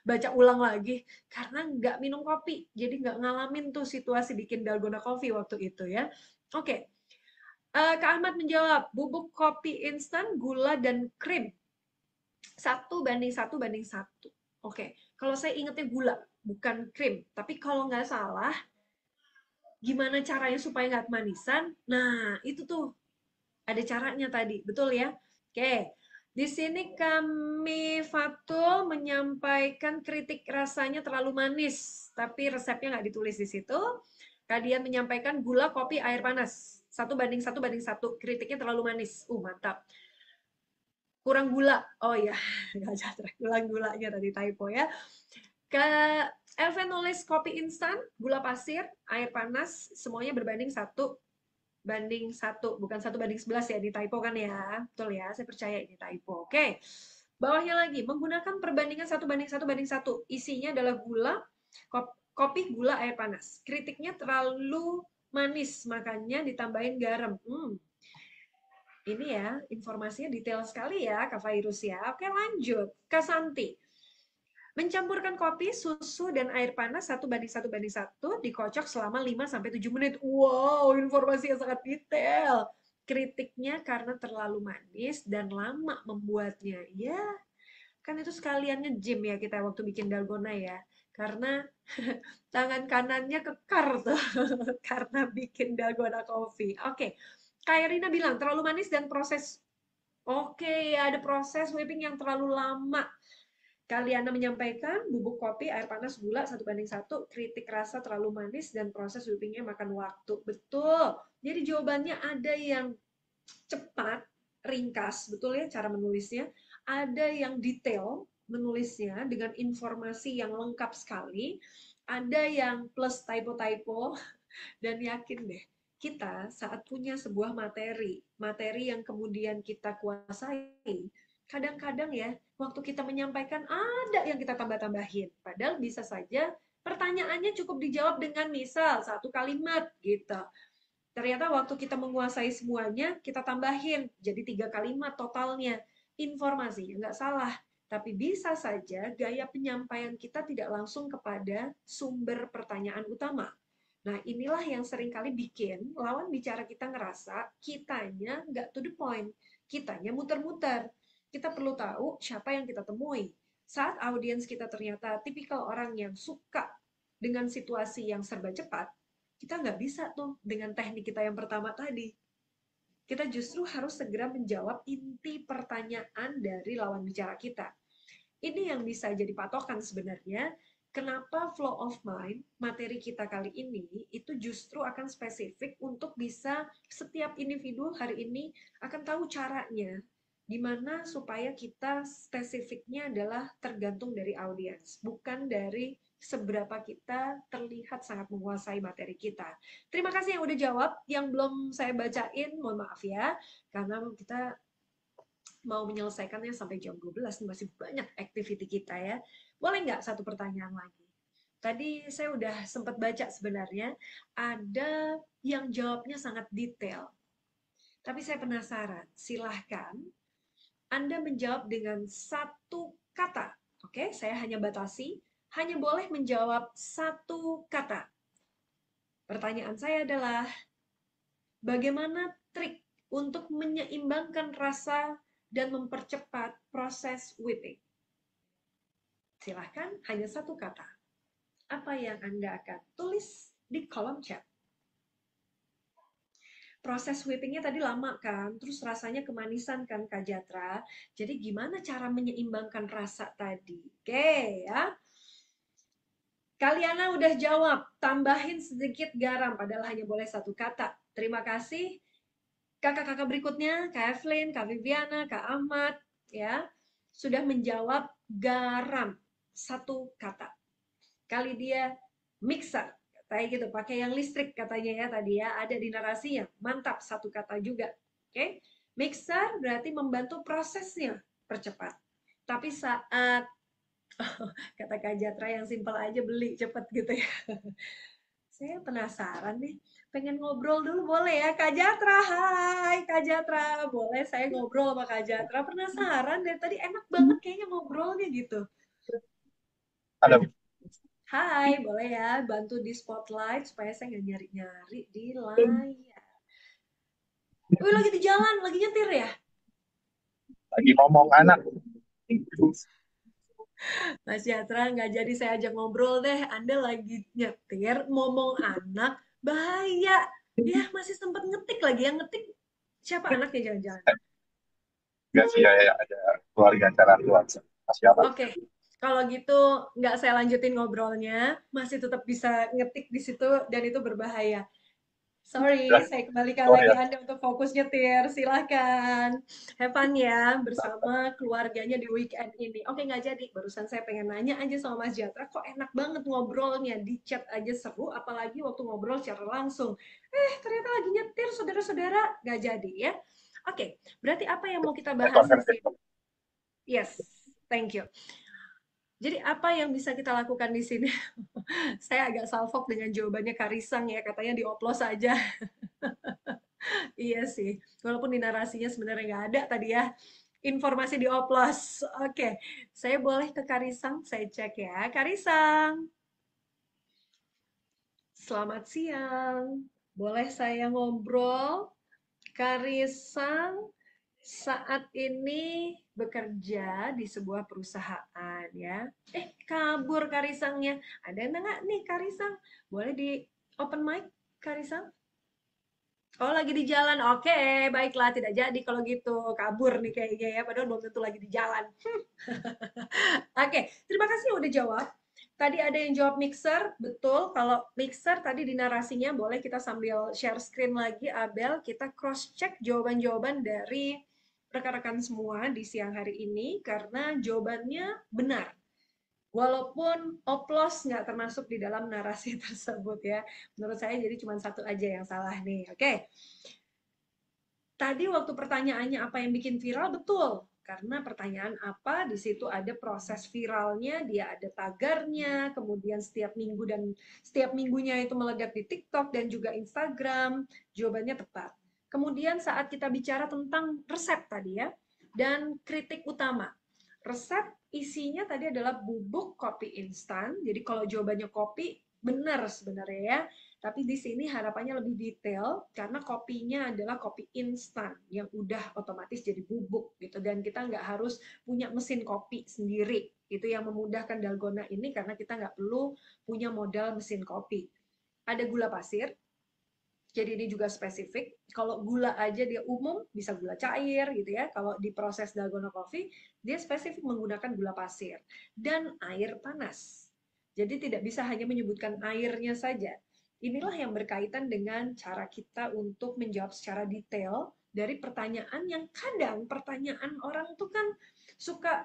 baca ulang lagi. Karena nggak minum kopi. Jadi nggak ngalamin tuh situasi bikin Dalgona Coffee waktu itu ya. Oke. Kak Ahmad menjawab, bubuk kopi instan, gula, dan krim. 1:1:1. Oke. Kalau saya ingetnya gula, bukan krim. Tapi kalau nggak salah, gimana caranya supaya nggak kemanisan? Nah, itu tuh ada caranya tadi, betul ya? Oke, di sini kami Fatul menyampaikan kritik rasanya terlalu manis, tapi resepnya nggak ditulis di situ. Kalian menyampaikan gula, kopi, air panas. 1:1:1. Kritiknya terlalu manis. Mantap. Kurang gula. Oh iya, nggak jatuh. Kurang gulanya tadi typo ya. Elven nulis kopi instan, gula pasir, air panas, semuanya berbanding 1:1, bukan 1:11 ya, di typo kan ya. Betul ya, saya percaya ini typo. Oke, bawahnya lagi, menggunakan perbandingan 1:1:1. Isinya adalah gula, kopi, gula, air panas. Kritiknya terlalu manis, makanya ditambahin garam. Ini ya, informasinya detail sekali ya, Kak Virus ya. Oke, lanjut. Kak Santi. Mencampurkan kopi, susu, dan air panas 1:1:1, dikocok selama 5-7 menit. Wow, informasi yang sangat detail. Kritiknya karena terlalu manis dan lama membuatnya. Ya, kan itu sekalian nge-gym ya kita waktu bikin dalgona ya. Karena tangan kanannya kekar tuh karena bikin dalgona coffee. Oke, Kak Irina bilang terlalu manis dan proses. Oke, ada proses whipping yang terlalu lama. Kaliana menyampaikan bubuk kopi, air panas, gula 1:1, kritik rasa terlalu manis, dan proses whippingnya makan waktu. Betul. Jadi jawabannya ada yang cepat, ringkas, betul ya cara menulisnya. Ada yang detail menulisnya dengan informasi yang lengkap sekali. Ada yang plus typo-typo, dan yakin deh, kita saat punya sebuah materi yang kemudian kita kuasai, kadang-kadang ya, waktu kita menyampaikan ada yang kita tambah-tambahin. Padahal bisa saja pertanyaannya cukup dijawab dengan misal 1 kalimat gitu. Ternyata waktu kita menguasai semuanya, kita tambahin jadi 3 kalimat totalnya. Informasinya nggak salah, tapi bisa saja gaya penyampaian kita tidak langsung kepada sumber pertanyaan utama. Nah, inilah yang seringkali bikin lawan bicara kita ngerasa kitanya nggak to the point, kitanya muter-muter. Kita perlu tahu siapa yang kita temui. Saat audiens kita ternyata tipikal orang yang suka dengan situasi yang serba cepat, kita nggak bisa tuh dengan teknik kita yang pertama tadi. Kita justru harus segera menjawab inti pertanyaan dari lawan bicara kita. Ini yang bisa jadi patokan sebenarnya. Kenapa flow of mind, materi kita kali ini, itu justru akan spesifik untuk bisa setiap individu hari ini akan tahu caranya. Gimana supaya kita spesifiknya adalah tergantung dari audiens, bukan dari seberapa kita terlihat sangat menguasai materi kita. Terima kasih yang udah jawab. Yang belum saya bacain, mohon maaf ya. Karena kita mau menyelesaikannya sampai jam 12, masih banyak activity kita ya. Boleh nggak satu pertanyaan lagi? Tadi saya udah sempat baca sebenarnya, ada yang jawabnya sangat detail. Tapi saya penasaran, silahkan Anda menjawab dengan satu kata. Oke, saya hanya batasi, hanya boleh menjawab satu kata. Pertanyaan saya adalah, bagaimana trik untuk menyeimbangkan rasa dan mempercepat proses whipping? Silahkan, hanya satu kata. Apa yang Anda akan tulis di kolom chat? Proses whippingnya tadi lama kan, terus rasanya kemanisan kan Kak Jatra. Jadi gimana cara menyeimbangkan rasa tadi? Oke ya. Kaliana udah jawab, tambahin sedikit garam, padahal hanya boleh satu kata. Terima kasih. Kakak-kakak berikutnya, Kak Evelyn, Kak Viviana, Kak Ahmad, ya, sudah menjawab garam, satu kata. Kali dia mixer, kayak gitu, pakai yang listrik katanya ya tadi ya, ada di narasinya, mantap, satu kata juga. Oke, mixer berarti membantu prosesnya, percepat. Tapi saat kata Kak Jatra yang simpel aja beli cepet gitu ya. Saya penasaran nih, pengen ngobrol dulu boleh ya Kak Jatra? Hai Kak Jatra, boleh saya ngobrol sama Kak Jatra? Penasaran dari tadi enak banget kayaknya ngobrolnya gitu. Ada. Hai, boleh ya bantu di spotlight supaya saya nggak nyari-nyari di layar. Wih, lagi di jalan, lagi nyetir ya? Lagi ngomong anak. Mas Jatra, nggak jadi saya ajak ngobrol deh. Anda lagi nyetir, ngomong anak, bahaya. Ya, masih sempat ngetik lagi. Yang ngetik siapa anaknya jangan-jangan? Enggak sih, ya, ada keluarga acara keluarga. Masih apa? Oke, kalau gitu nggak saya lanjutin ngobrolnya. Masih tetap bisa ngetik di situ dan itu berbahaya. Sorry, Udah, saya kembalikan sorry lagi ya. Anda untuk fokus nyetir. Silahkan. Have fun ya bersama keluarganya di weekend ini. Oke, nggak jadi. Barusan saya pengen nanya aja sama Mas Jatra, kok enak banget ngobrolnya. Di chat aja seru, apalagi waktu ngobrol secara langsung. Ternyata lagi nyetir, saudara-saudara. Nggak jadi ya. Oke, berarti apa yang mau kita Ini bahas di konversi. sini? Yes, thank you. Jadi apa yang bisa kita lakukan di sini? Saya agak salfok dengan jawabannya Karisang ya, katanya dioplos aja. Iya sih, walaupun di narasinya sebenarnya nggak ada tadi ya, informasi dioplos. Oke, saya boleh ke Karisang, saya cek ya. Karisang, selamat siang. Boleh saya ngobrol? Karisang saat ini bekerja di sebuah perusahaan ya. Kabur Karisangnya. Ada nggak nih Karisang? Boleh di open mic Karisang? Oh, lagi di jalan. Oke, baiklah. Tidak jadi kalau gitu. Kabur nih kayaknya ya. Padahal belum tentu lagi di jalan. Oke, terima kasih udah jawab. Tadi ada yang jawab mixer. Betul, kalau mixer tadi di narasinya boleh kita sambil share screen lagi, Abel. Kita cross-check jawaban-jawaban dari rekan-rekan semua di siang hari ini. Karena jawabannya benar. Walaupun oplos nggak termasuk di dalam narasi tersebut ya. Menurut saya jadi cuma satu aja yang salah nih. Oke. Tadi waktu pertanyaannya apa yang bikin viral, betul. Karena pertanyaan apa, di situ ada proses viralnya, dia ada tagarnya, kemudian setiap minggu dan setiap minggunya itu meledak di TikTok dan juga Instagram, jawabannya tepat. Kemudian saat kita bicara tentang resep tadi ya, dan kritik utama. Resep isinya tadi adalah bubuk kopi instan, jadi kalau jawabannya kopi, benar sebenarnya ya. Tapi di sini harapannya lebih detail karena kopinya adalah kopi instan yang udah otomatis jadi bubuk gitu dan kita nggak harus punya mesin kopi sendiri. Itu yang memudahkan Dalgona ini karena kita nggak perlu punya modal mesin kopi. Ada gula pasir, jadi ini juga spesifik. Kalau gula aja dia umum, bisa gula cair gitu ya. Kalau di proses Dalgona Coffee, dia spesifik menggunakan gula pasir dan air panas. Jadi tidak bisa hanya menyebutkan airnya saja. Inilah yang berkaitan dengan cara kita untuk menjawab secara detail dari pertanyaan yang kadang pertanyaan orang itu kan suka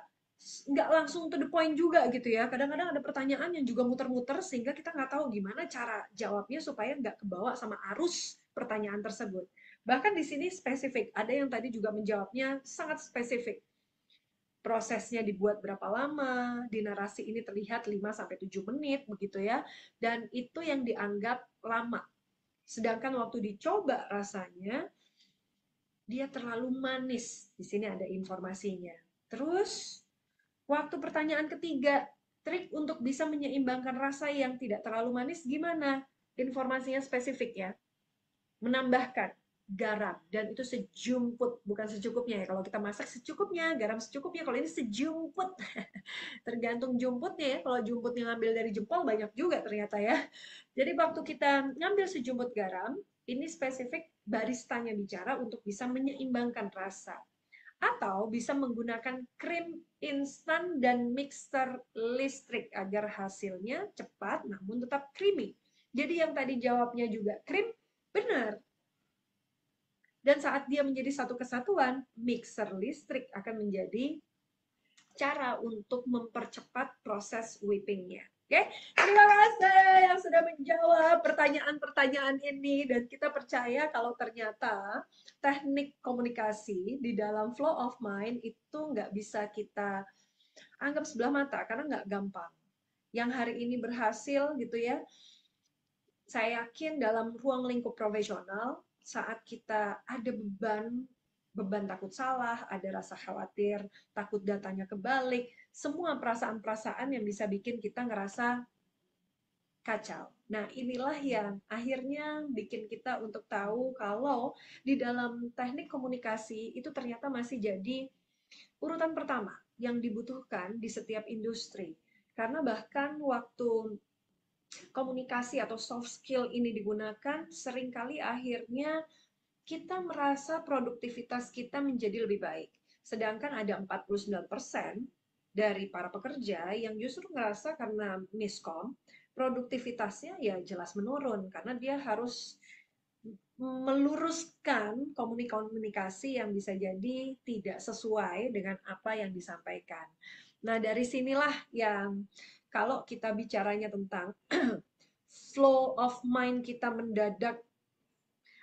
nggak langsung to the point juga gitu ya. Kadang-kadang ada pertanyaan yang juga muter-muter sehingga kita nggak tahu gimana cara jawabnya supaya nggak kebawa sama arus pertanyaan tersebut. Bahkan di sini spesifik. Ada yang tadi juga menjawabnya sangat spesifik. Prosesnya dibuat berapa lama, di narasi ini terlihat 5-7 menit begitu ya. Dan itu yang dianggap lama. Sedangkan waktu dicoba rasanya dia terlalu manis. Di sini ada informasinya. Terus waktu pertanyaan ketiga, trik untuk bisa menyeimbangkan rasa yang tidak terlalu manis gimana? Informasinya spesifik ya. Menambahkan garam dan itu sejumput, bukan secukupnya ya. Kalau kita masak secukupnya, garam secukupnya. Kalau ini sejumput. Tergantung jumputnya ya. Kalau jumputnya ngambil dari jempol banyak juga ternyata ya. Jadi waktu kita ngambil sejumput garam, ini spesifik baristanya bicara untuk bisa menyeimbangkan rasa atau bisa menggunakan krim instan dan mixer listrik agar hasilnya cepat namun tetap creamy. Jadi yang tadi jawabnya juga krim, benar. Dan saat dia menjadi satu kesatuan, mixer listrik akan menjadi cara untuk mempercepat proses whippingnya. Oke, terima kasih yang sudah menjawab pertanyaan-pertanyaan ini dan kita percaya kalau ternyata teknik komunikasi di dalam flow of mind itu nggak bisa kita anggap sebelah mata karena nggak gampang. Yang hari ini berhasil gitu ya, saya yakin dalam ruang lingkup profesional saat kita ada beban takut salah, ada rasa khawatir, takut datanya kebalik, semua perasaan-perasaan yang bisa bikin kita ngerasa kacau. Nah, inilah yang akhirnya bikin kita untuk tahu kalau di dalam teknik komunikasi itu ternyata masih jadi urutan pertama yang dibutuhkan di setiap industri. Karena bahkan waktu komunikasi atau soft skill ini digunakan, seringkali akhirnya kita merasa produktivitas kita menjadi lebih baik. Sedangkan ada 49% dari para pekerja yang justru ngerasa karena miskom, produktivitasnya ya jelas menurun karena dia harus meluruskan komunikasi yang bisa jadi tidak sesuai dengan apa yang disampaikan. Nah, dari sinilah yang kalau kita bicaranya tentang flow of mind kita mendadak,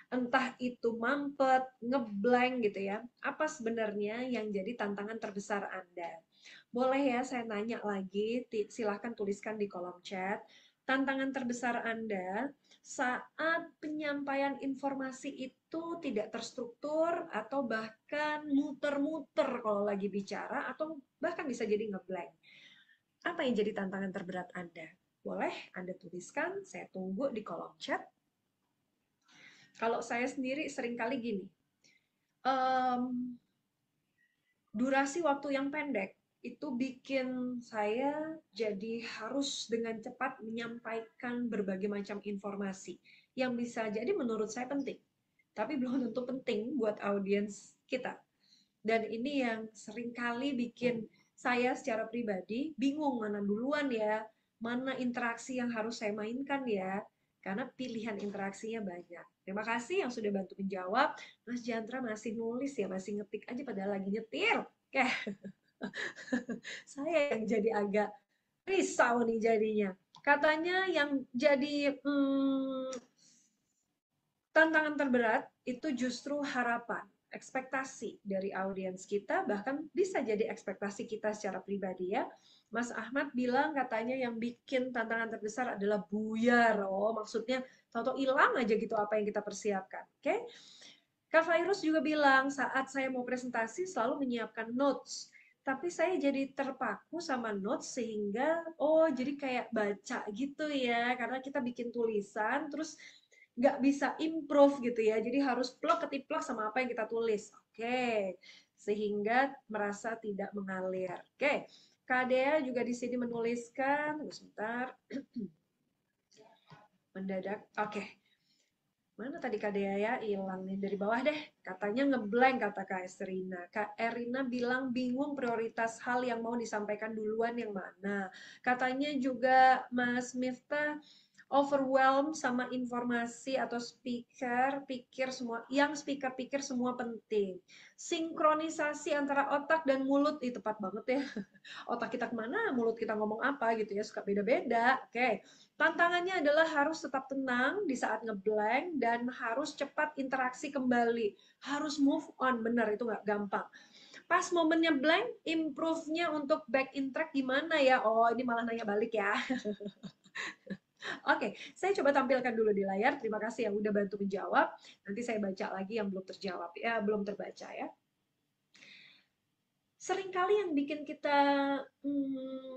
entah itu mampet, ngeblank gitu ya. Apa sebenarnya yang jadi tantangan terbesar Anda? Boleh ya saya nanya lagi, silahkan tuliskan di kolom chat. Tantangan terbesar Anda saat penyampaian informasi itu tidak terstruktur atau bahkan muter-muter kalau lagi bicara atau bahkan bisa jadi ngeblank. Apa yang jadi tantangan terberat Anda? Boleh Anda tuliskan, saya tunggu di kolom chat. Kalau saya sendiri seringkali gini, em, durasi waktu yang pendek itu bikin saya jadi harus dengan cepat menyampaikan berbagai macam informasi yang bisa jadi menurut saya penting, tapi belum tentu penting buat audiens kita. Dan ini yang seringkali bikin saya secara pribadi bingung mana duluan ya, mana interaksi yang harus saya mainkan ya, karena pilihan interaksinya banyak. Terima kasih yang sudah bantu menjawab. Mas Jantra masih nulis ya, masih ngetik aja padahal lagi nyetir. Oke, saya yang jadi agak risau nih jadinya. Katanya yang jadi tantangan terberat itu justru harapan, ekspektasi dari audiens kita, bahkan bisa jadi ekspektasi kita secara pribadi ya. Mas Ahmad bilang katanya yang bikin tantangan terbesar adalah buyar. Oh, maksudnya tahu-tahu hilang aja gitu apa yang kita persiapkan. Oke? Kak Virus juga bilang saat saya mau presentasi selalu menyiapkan notes. Tapi saya jadi terpaku sama notes sehingga, oh jadi kayak baca gitu ya. Karena kita bikin tulisan, terus nggak bisa improve gitu ya. Jadi harus plok ketiplok sama apa yang kita tulis. Oke, sehingga merasa tidak mengalir. Oke, Kak Dea juga di sini menuliskan, tunggu sebentar, mendadak. Oke, mana tadi Kak Dea ya? Hilang nih dari bawah deh. Katanya ngeblank kata Kak Erina. Kak Erina bilang bingung prioritas hal yang mau disampaikan duluan yang mana. Katanya juga Mas Miftah overwhelmed sama informasi atau speaker pikir semua penting. Sinkronisasi antara otak dan mulut itu tepat banget ya. Otak kita kemana, mulut kita ngomong apa gitu ya, suka beda-beda. Oke, tantangannya adalah harus tetap tenang di saat ngeblank dan harus cepat interaksi kembali. Harus move on, benar itu nggak gampang. Pas momennya blank, improve-nya untuk back in track gimana ya? Oh, ini malah nanya balik ya. Oke, saya coba tampilkan dulu di layar. Terima kasih yang udah bantu menjawab. Nanti saya baca lagi yang belum terjawab ya, belum terbaca ya. Seringkali yang bikin kita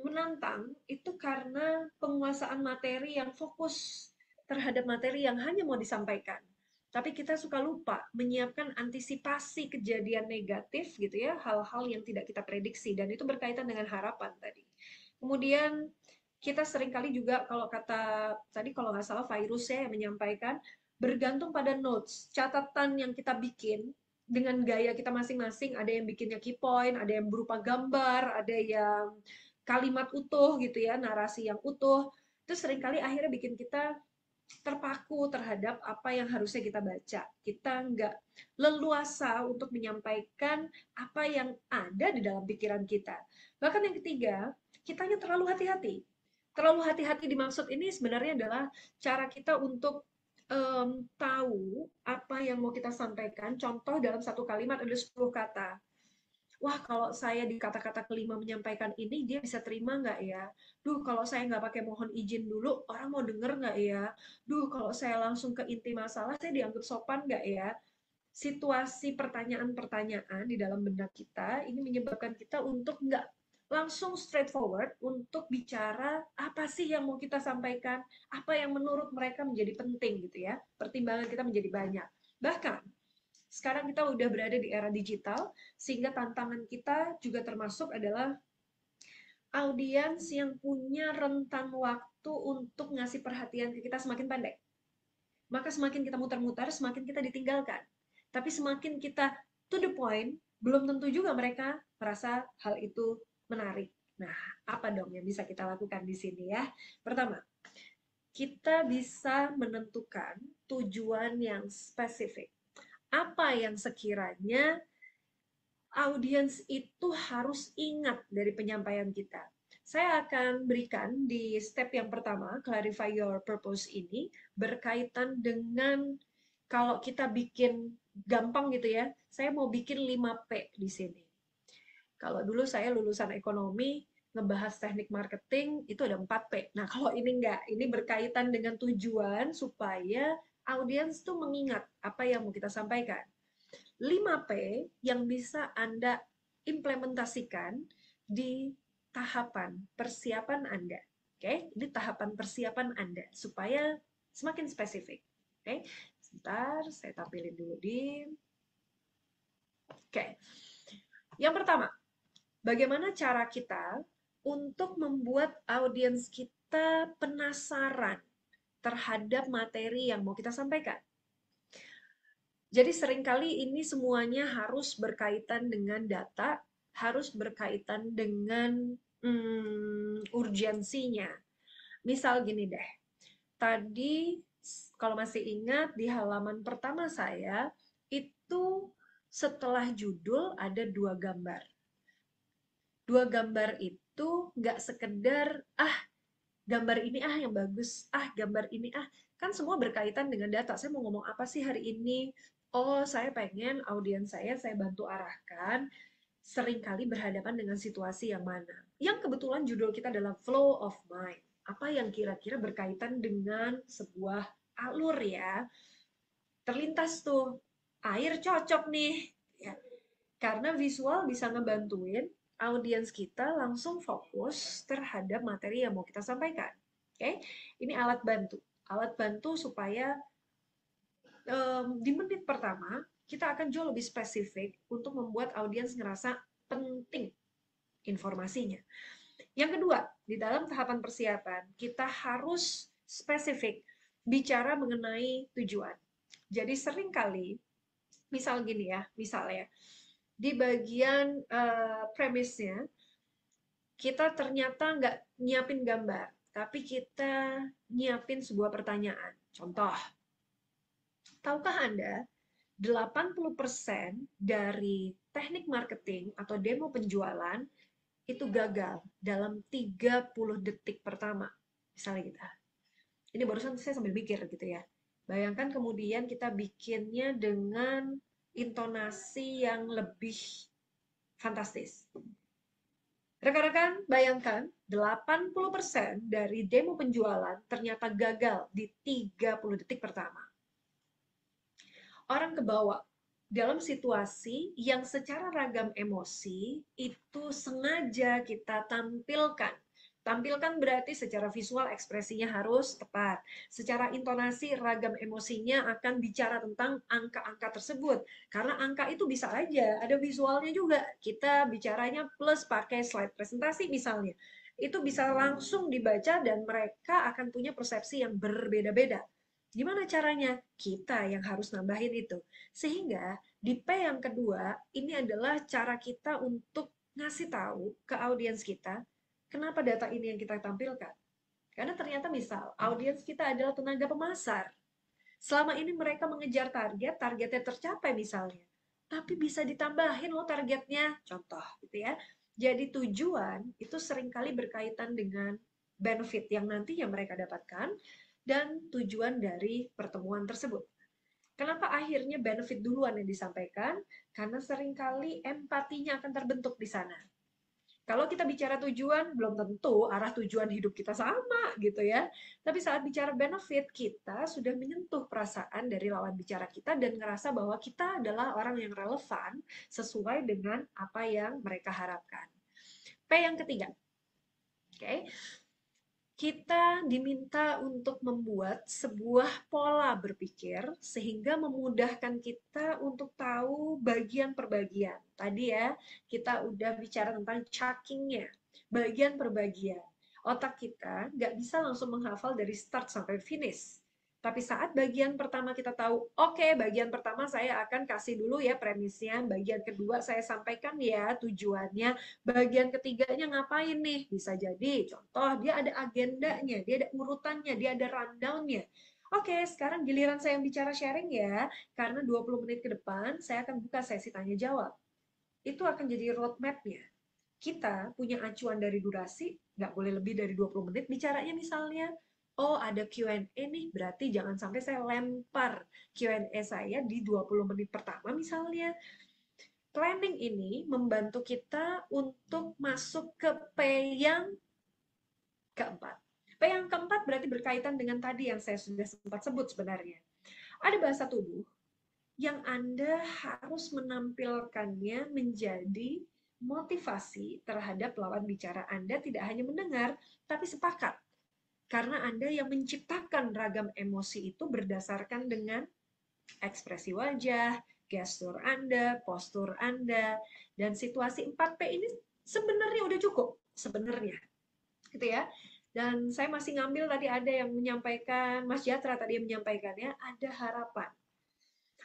menantang itu karena penguasaan materi yang fokus terhadap materi yang hanya mau disampaikan. Tapi kita suka lupa menyiapkan antisipasi kejadian negatif gitu ya, hal-hal yang tidak kita prediksi dan itu berkaitan dengan harapan tadi. Kemudian kita seringkali juga kalau kata tadi kalau nggak salah virus ya yang menyampaikan bergantung pada notes, catatan yang kita bikin dengan gaya kita masing-masing, ada yang bikinnya key point, ada yang berupa gambar, ada yang kalimat utuh gitu ya, narasi yang utuh. Itu seringkali akhirnya bikin kita terpaku terhadap apa yang harusnya kita baca. Kita nggak leluasa untuk menyampaikan apa yang ada di dalam pikiran kita. Bahkan yang ketiga, kitanya terlalu hati-hati. Terlalu hati-hati dimaksud ini sebenarnya adalah cara kita untuk tahu apa yang mau kita sampaikan. Contoh dalam satu kalimat ada 10 kata. Wah, kalau saya di kata-kata kelima menyampaikan ini, dia bisa terima nggak ya? Duh, kalau saya nggak pakai mohon izin dulu, orang mau denger nggak ya? Duh, kalau saya langsung ke inti masalah, saya dianggap sopan nggak ya? Situasi pertanyaan-pertanyaan di dalam benak kita, ini menyebabkan kita untuk nggak langsung straightforward untuk bicara apa sih yang mau kita sampaikan, apa yang menurut mereka menjadi penting gitu ya. Pertimbangan kita menjadi banyak. Bahkan sekarang kita udah berada di era digital, sehingga tantangan kita juga termasuk adalah audiens yang punya rentan waktu untuk ngasih perhatian ke kita semakin pendek. Maka semakin kita muter-muter, semakin kita ditinggalkan. Tapi semakin kita to the point, belum tentu juga mereka merasa hal itu menarik. Nah, apa dong yang bisa kita lakukan di sini ya? Pertama, kita bisa menentukan tujuan yang spesifik. Apa yang sekiranya audiens itu harus ingat dari penyampaian kita. Saya akan berikan di step yang pertama, clarify your purpose ini, berkaitan dengan kalau kita bikin gampang gitu ya, saya mau bikin 5P di sini. Kalau dulu saya lulusan ekonomi, ngebahas teknik marketing, itu ada 4P. Nah, kalau ini enggak, ini berkaitan dengan tujuan supaya audiens tuh mengingat apa yang mau kita sampaikan. 5P yang bisa Anda implementasikan di tahapan persiapan Anda. Oke, ini tahapan persiapan Anda supaya semakin spesifik. Oke, sebentar saya tampilin dulu di. Oke, yang pertama, bagaimana cara kita untuk membuat audiens kita penasaran terhadap materi yang mau kita sampaikan. Jadi seringkali ini semuanya harus berkaitan dengan data, harus berkaitan dengan urgensinya. Misal gini deh, tadi kalau masih ingat di halaman pertama saya, itu setelah judul ada 2 gambar. 2 gambar itu nggak sekedar, gambar ini yang bagus, gambar ini kan semua berkaitan dengan data. Saya mau ngomong apa sih hari ini? Oh, saya pengen audiens saya bantu arahkan seringkali berhadapan dengan situasi yang mana. Yang kebetulan judul kita adalah Flow of Mind. Apa yang kira-kira berkaitan dengan sebuah alur ya. Terlintas tuh, air cocok nih. Ya. Karena visual bisa ngebantuin audiens kita langsung fokus terhadap materi yang mau kita sampaikan. Oke, ini alat bantu. Alat bantu supaya di menit pertama kita akan jauh lebih spesifik untuk membuat audiens ngerasa penting informasinya. Yang kedua, di dalam tahapan persiapan, kita harus spesifik bicara mengenai tujuan. Jadi seringkali, misal gini ya, misalnya, di bagian premisnya, kita ternyata nggak nyiapin gambar, tapi kita nyiapin sebuah pertanyaan. Contoh, tahukah Anda 80% dari teknik marketing atau demo penjualan itu gagal dalam 30 detik pertama. Misalnya gitu. Ini barusan saya sambil mikir gitu ya. Bayangkan kemudian kita bikinnya dengan intonasi yang lebih fantastis. Rekan-rekan, bayangkan 80% dari demo penjualan ternyata gagal di 30 detik pertama. Orang kebawa dalam situasi yang secara ragam emosi itu sengaja kita tampilkan. Tampilkan berarti secara visual ekspresinya harus tepat. Secara intonasi ragam emosinya akan bicara tentang angka-angka tersebut. Karena angka itu bisa aja, ada visualnya juga. Kita bicaranya plus pakai slide presentasi misalnya. Itu bisa langsung dibaca dan mereka akan punya persepsi yang berbeda-beda. Gimana caranya? Kita yang harus nambahin itu. Sehingga di P yang kedua, ini adalah cara kita untuk ngasih tahu ke audiens kita, kenapa data ini yang kita tampilkan. Karena ternyata misal, audiens kita adalah tenaga pemasar. Selama ini mereka mengejar target, targetnya tercapai misalnya. Tapi bisa ditambahin loh targetnya, contoh gitu ya. Jadi tujuan itu seringkali berkaitan dengan benefit yang nantinya mereka dapatkan, dan tujuan dari pertemuan tersebut. Kenapa akhirnya benefit duluan yang disampaikan? Karena seringkali empatinya akan terbentuk di sana. Kalau kita bicara tujuan, belum tentu arah tujuan hidup kita sama gitu ya. Tapi saat bicara benefit, kita sudah menyentuh perasaan dari lawan bicara kita dan ngerasa bahwa kita adalah orang yang relevan sesuai dengan apa yang mereka harapkan. P yang ketiga. Oke. Kita diminta untuk membuat sebuah pola berpikir sehingga memudahkan kita untuk tahu bagian per bagian. Tadi ya, kita udah bicara tentang chuckingnya, bagian per bagian. Otak kita nggak bisa langsung menghafal dari start sampai finish. Tapi saat bagian pertama kita tahu, oke, bagian pertama saya akan kasih dulu ya premisnya, bagian kedua saya sampaikan ya tujuannya, bagian ketiganya ngapain nih? Bisa jadi, contoh, dia ada agendanya, dia ada urutannya, dia ada rundown-nya. Oke, sekarang giliran saya yang bicara sharing ya, karena 20 menit ke depan saya akan buka sesi tanya jawab. Itu akan jadi roadmap-nya. Kita punya acuan dari durasi, nggak boleh lebih dari 20 menit bicaranya misalnya. Oh, ada Q&A nih, berarti jangan sampai saya lempar Q&A saya di 20 menit pertama misalnya. Planning ini membantu kita untuk masuk ke P yang keempat. P yang keempat berarti berkaitan dengan tadi yang saya sudah sempat sebut sebenarnya. Ada bahasa tubuh yang Anda harus menampilkannya menjadi motivasi terhadap lawan bicara Anda, tidak hanya mendengar, tapi sepakat. Karena Anda yang menciptakan ragam emosi itu berdasarkan dengan ekspresi wajah, gestur Anda, postur Anda, dan situasi 4P ini sebenarnya udah cukup, sebenarnya. Gitu ya. Dan saya masih ngambil tadi ada yang menyampaikan, Mas Jatra tadi yang menyampaikannya, ada harapan.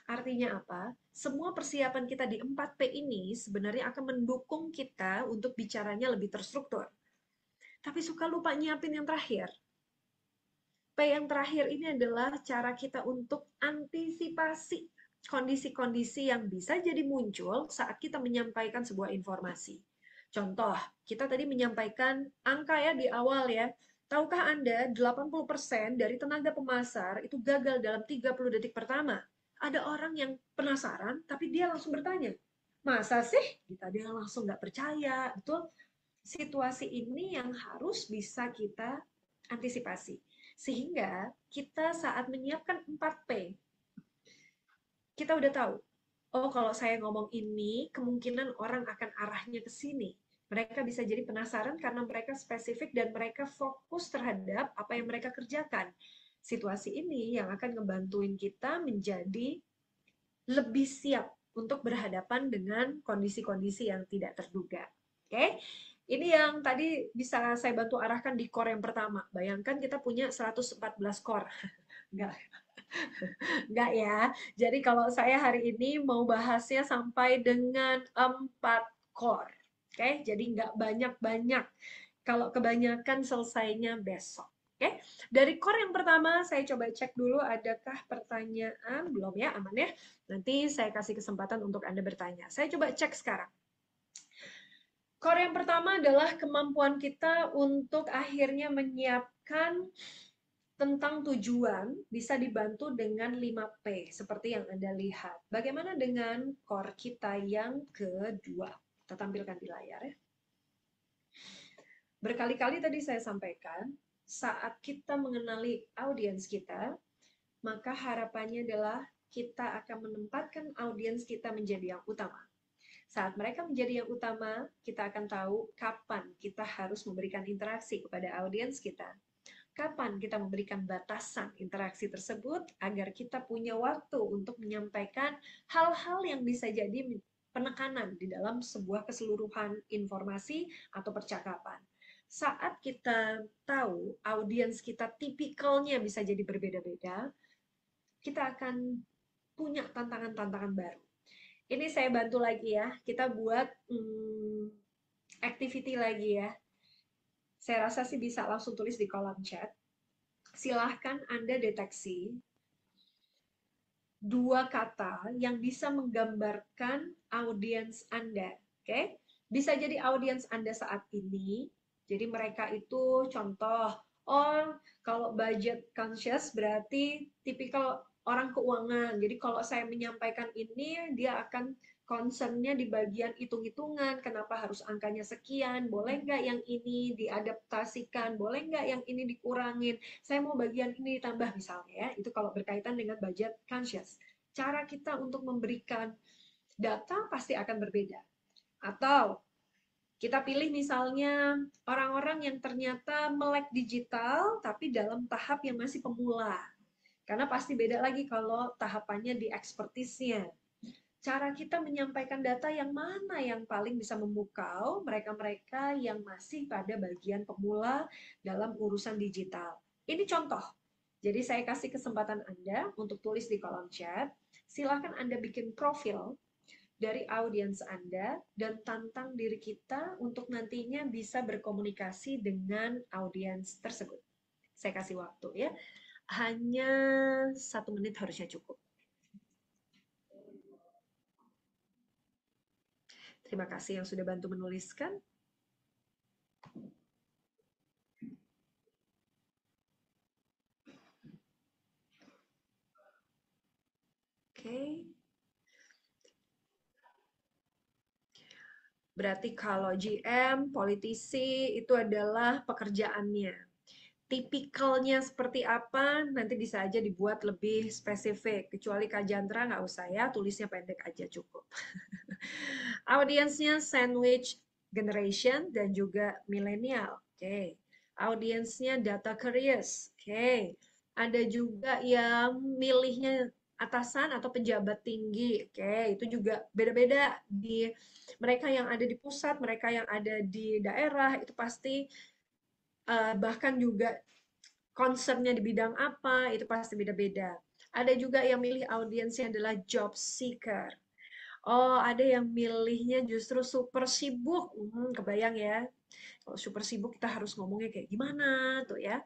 Artinya apa? Semua persiapan kita di 4P ini sebenarnya akan mendukung kita untuk bicaranya lebih terstruktur. Tapi suka lupa nyiapin yang terakhir. P yang terakhir ini adalah cara kita untuk antisipasi kondisi-kondisi yang bisa jadi muncul saat kita menyampaikan sebuah informasi. Contoh, kita tadi menyampaikan angka ya di awal ya. Tahukah Anda 80% dari tenaga pemasar itu gagal dalam 30 detik pertama? Ada orang yang penasaran, tapi dia langsung bertanya, masa sih? Dia langsung nggak percaya. Betul? Situasi ini yang harus bisa kita antisipasi. Sehingga kita saat menyiapkan 4P, kita udah tahu, oh kalau saya ngomong ini, kemungkinan orang akan arahnya ke sini. Mereka bisa jadi penasaran karena mereka spesifik dan mereka fokus terhadap apa yang mereka kerjakan. Situasi ini yang akan ngebantuin kita menjadi lebih siap untuk berhadapan dengan kondisi-kondisi yang tidak terduga. Oke? Ini yang tadi bisa saya bantu arahkan di core yang pertama. Bayangkan kita punya 114 core. Enggak, enggak ya. Jadi kalau saya hari ini mau bahasnya sampai dengan 4 core. Oke, jadi enggak banyak-banyak. Kalau kebanyakan selesainya besok. Oke, dari core yang pertama saya coba cek dulu adakah pertanyaan. Belum ya, aman ya. Nanti saya kasih kesempatan untuk Anda bertanya. Saya coba cek sekarang. Core yang pertama adalah kemampuan kita untuk akhirnya menyiapkan tentang tujuan bisa dibantu dengan 5P seperti yang Anda lihat. Bagaimana dengan core kita yang kedua? Kita tampilkan di layar ya. Berkali-kali tadi saya sampaikan, saat kita mengenali audiens kita, maka harapannya adalah kita akan menempatkan audiens kita menjadi yang utama. Saat mereka menjadi yang utama, kita akan tahu kapan kita harus memberikan interaksi kepada audiens kita. Kapan kita memberikan batasan interaksi tersebut agar kita punya waktu untuk menyampaikan hal-hal yang bisa jadi penekanan di dalam sebuah keseluruhan informasi atau percakapan. Saat kita tahu audiens kita tipikalnya bisa jadi berbeda-beda, kita akan punya tantangan-tantangan baru. Ini saya bantu lagi ya, kita buat activity lagi ya. Saya rasa sih bisa langsung tulis di kolom chat. Silahkan Anda deteksi 2 kata yang bisa menggambarkan audiens Anda. Oke? Bisa jadi audiens Anda saat ini. Jadi mereka itu contoh, oh kalau budget conscious berarti tipikal orang keuangan. Jadi kalau saya menyampaikan ini, dia akan concernnya di bagian hitung-hitungan, kenapa harus angkanya sekian, boleh nggak yang ini diadaptasikan, boleh nggak yang ini dikurangin, saya mau bagian ini ditambah misalnya ya, itu kalau berkaitan dengan budget conscious. Cara kita untuk memberikan data pasti akan berbeda. Atau kita pilih misalnya orang-orang yang ternyata melek digital tapi dalam tahap yang masih pemula. Karena pasti beda lagi kalau tahapannya di expertise-nya. Cara kita menyampaikan data yang mana yang paling bisa memukau mereka-mereka yang masih pada bagian pemula dalam urusan digital. Ini contoh. Jadi saya kasih kesempatan Anda untuk tulis di kolom chat. Silahkan Anda bikin profil dari audiens Anda dan tantang diri kita untuk nantinya bisa berkomunikasi dengan audiens tersebut. Saya kasih waktu ya. Hanya 1 menit harusnya cukup. Terima kasih yang sudah bantu menuliskan. Oke. Berarti kalau GM, politisi itu adalah pekerjaannya. Tipikalnya seperti apa, nanti bisa aja dibuat lebih spesifik. Kecuali Kak Jandra nggak usah ya, tulisnya pendek aja cukup. Audiensnya sandwich generation dan juga milenial. Oke. Audiensnya data careers. Oke. Ada juga yang milihnya atasan atau pejabat tinggi. Oke, itu juga beda-beda di mereka yang ada di pusat, mereka yang ada di daerah itu pasti bahkan juga concernnya di bidang apa itu pasti beda-beda. Ada juga yang milih audiensnya adalah job seeker. Oh, ada yang milihnya justru super sibuk. Kebayang ya. Kalau super sibuk kita harus ngomongnya kayak gimana tuh ya.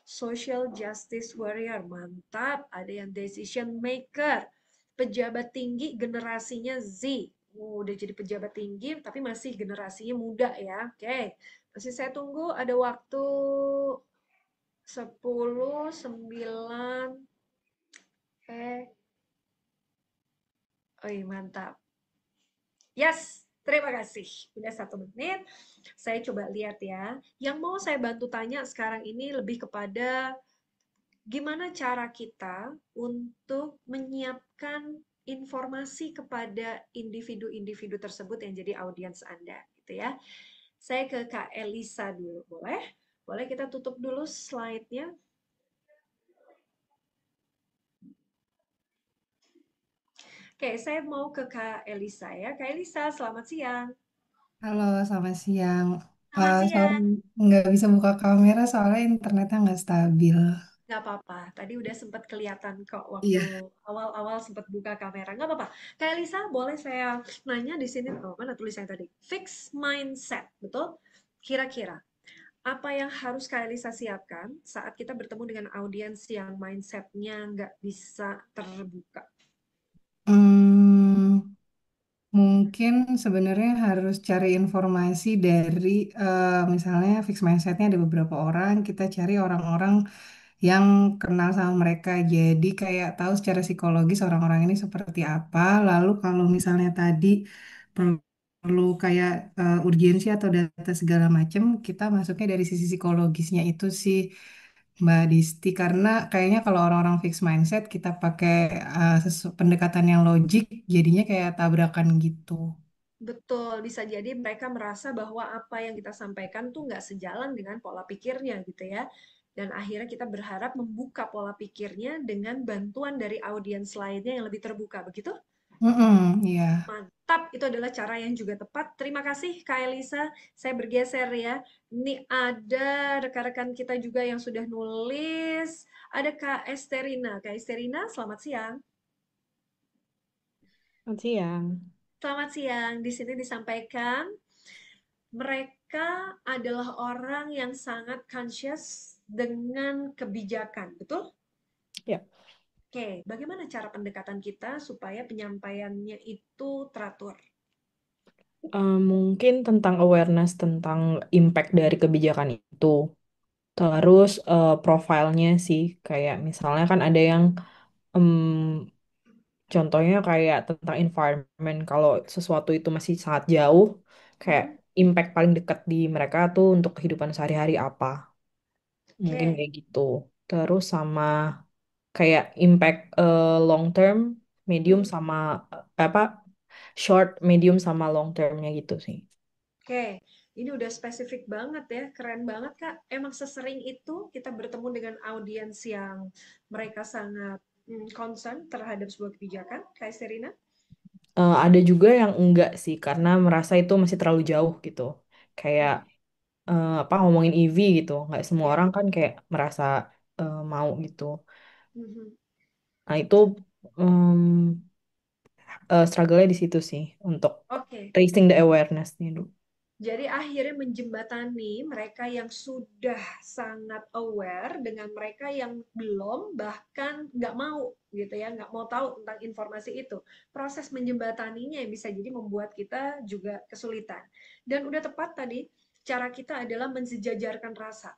Social justice warrior, mantap. Ada yang decision maker. Pejabat tinggi generasinya Z. Udah jadi pejabat tinggi tapi masih generasinya muda ya. Oke. Masih saya tunggu ada waktu 10, 9, oh iya, mantap. Yes, terima kasih. Udah 1 menit. Saya coba lihat ya. Yang mau saya bantu tanya sekarang ini lebih kepada gimana cara kita untuk menyiapkan informasi kepada individu-individu tersebut yang jadi audiens Anda, gitu ya. Saya ke Kak Elisa dulu, boleh? Boleh kita tutup dulu slide-nya? Oke, saya mau ke Kak Elisa ya. Kak Elisa, selamat siang. Halo, selamat siang. Selamat Sorry, siang. nggak bisa buka kamera soalnya internetnya nggak stabil. Nggak apa-apa. Tadi udah sempat kelihatan kok waktu Iya. awal-awal sempat buka kamera. Nggak apa-apa. Kak Elisa, boleh saya nanya di sini? Oh, mana tulisannya tadi? Fix mindset, betul? Kira-kira apa yang harus Kak Elisa siapkan saat kita bertemu dengan audiens yang mindsetnya nggak bisa terbuka? Hmm, mungkin sebenarnya harus cari informasi dari misalnya fixed mindsetnya ada beberapa orang, kita cari orang-orang yang kenal sama mereka. Jadi kayak tahu secara psikologis orang-orang ini seperti apa. Lalu kalau misalnya tadi perlu kayak urgensi atau data segala macam, kita masuknya dari sisi psikologisnya itu sih Mbak Disti. Karena kayaknya kalau orang-orang fixed mindset kita pakai pendekatan yang logik, jadinya kayak tabrakan gitu. Betul, bisa jadi mereka merasa bahwa apa yang kita sampaikan tuh nggak sejalan dengan pola pikirnya gitu ya. Dan akhirnya kita berharap membuka pola pikirnya dengan bantuan dari audiens lainnya yang lebih terbuka, begitu? Mm-mm, iya. Mantap, itu adalah cara yang juga tepat. Terima kasih Kak Elisa. Saya bergeser ya. Ini ada rekan-rekan kita juga yang sudah nulis. Ada Kak Esterina. Kak Esterina, selamat siang. Selamat siang. Selamat siang. Di sini disampaikan mereka adalah orang yang sangat conscious dengan kebijakan, betul? Ya, Oke, bagaimana cara pendekatan kita supaya penyampaiannya itu teratur? mungkin tentang awareness tentang impact dari kebijakan itu. Terus profilnya sih, kayak misalnya kan ada yang em, contohnya kayak tentang environment. Kalau sesuatu itu masih sangat jauh, kayak Mhm. impact paling dekat di mereka tuh untuk kehidupan sehari-hari apa. Mungkin Oke, kayak gitu. Terus sama kayak impact long term, medium mhm. sama apa short, medium sama long termnya gitu sih. Oke, ini udah spesifik banget ya, keren banget Kak. Emang sesering itu kita bertemu dengan audiens yang mereka sangat concern terhadap sebuah kebijakan, Kak Serina? Ada juga yang enggak sih karena merasa itu masih terlalu jauh gitu. Kayak Oke, apa ngomongin EV gitu. Nggak semua ya, orang kan kayak merasa mau gitu. Mhm. Nah itu struggle-nya di situ sih untuk Oke. raising the awareness-nya dulu. Jadi akhirnya menjembatani mereka yang sudah sangat aware dengan mereka yang belum, bahkan nggak mau gitu ya, nggak mau tahu tentang informasi itu. Proses menjembataninya yang bisa jadi membuat kita juga kesulitan. Dan udah tepat tadi, cara kita adalah mensejajarkan rasa.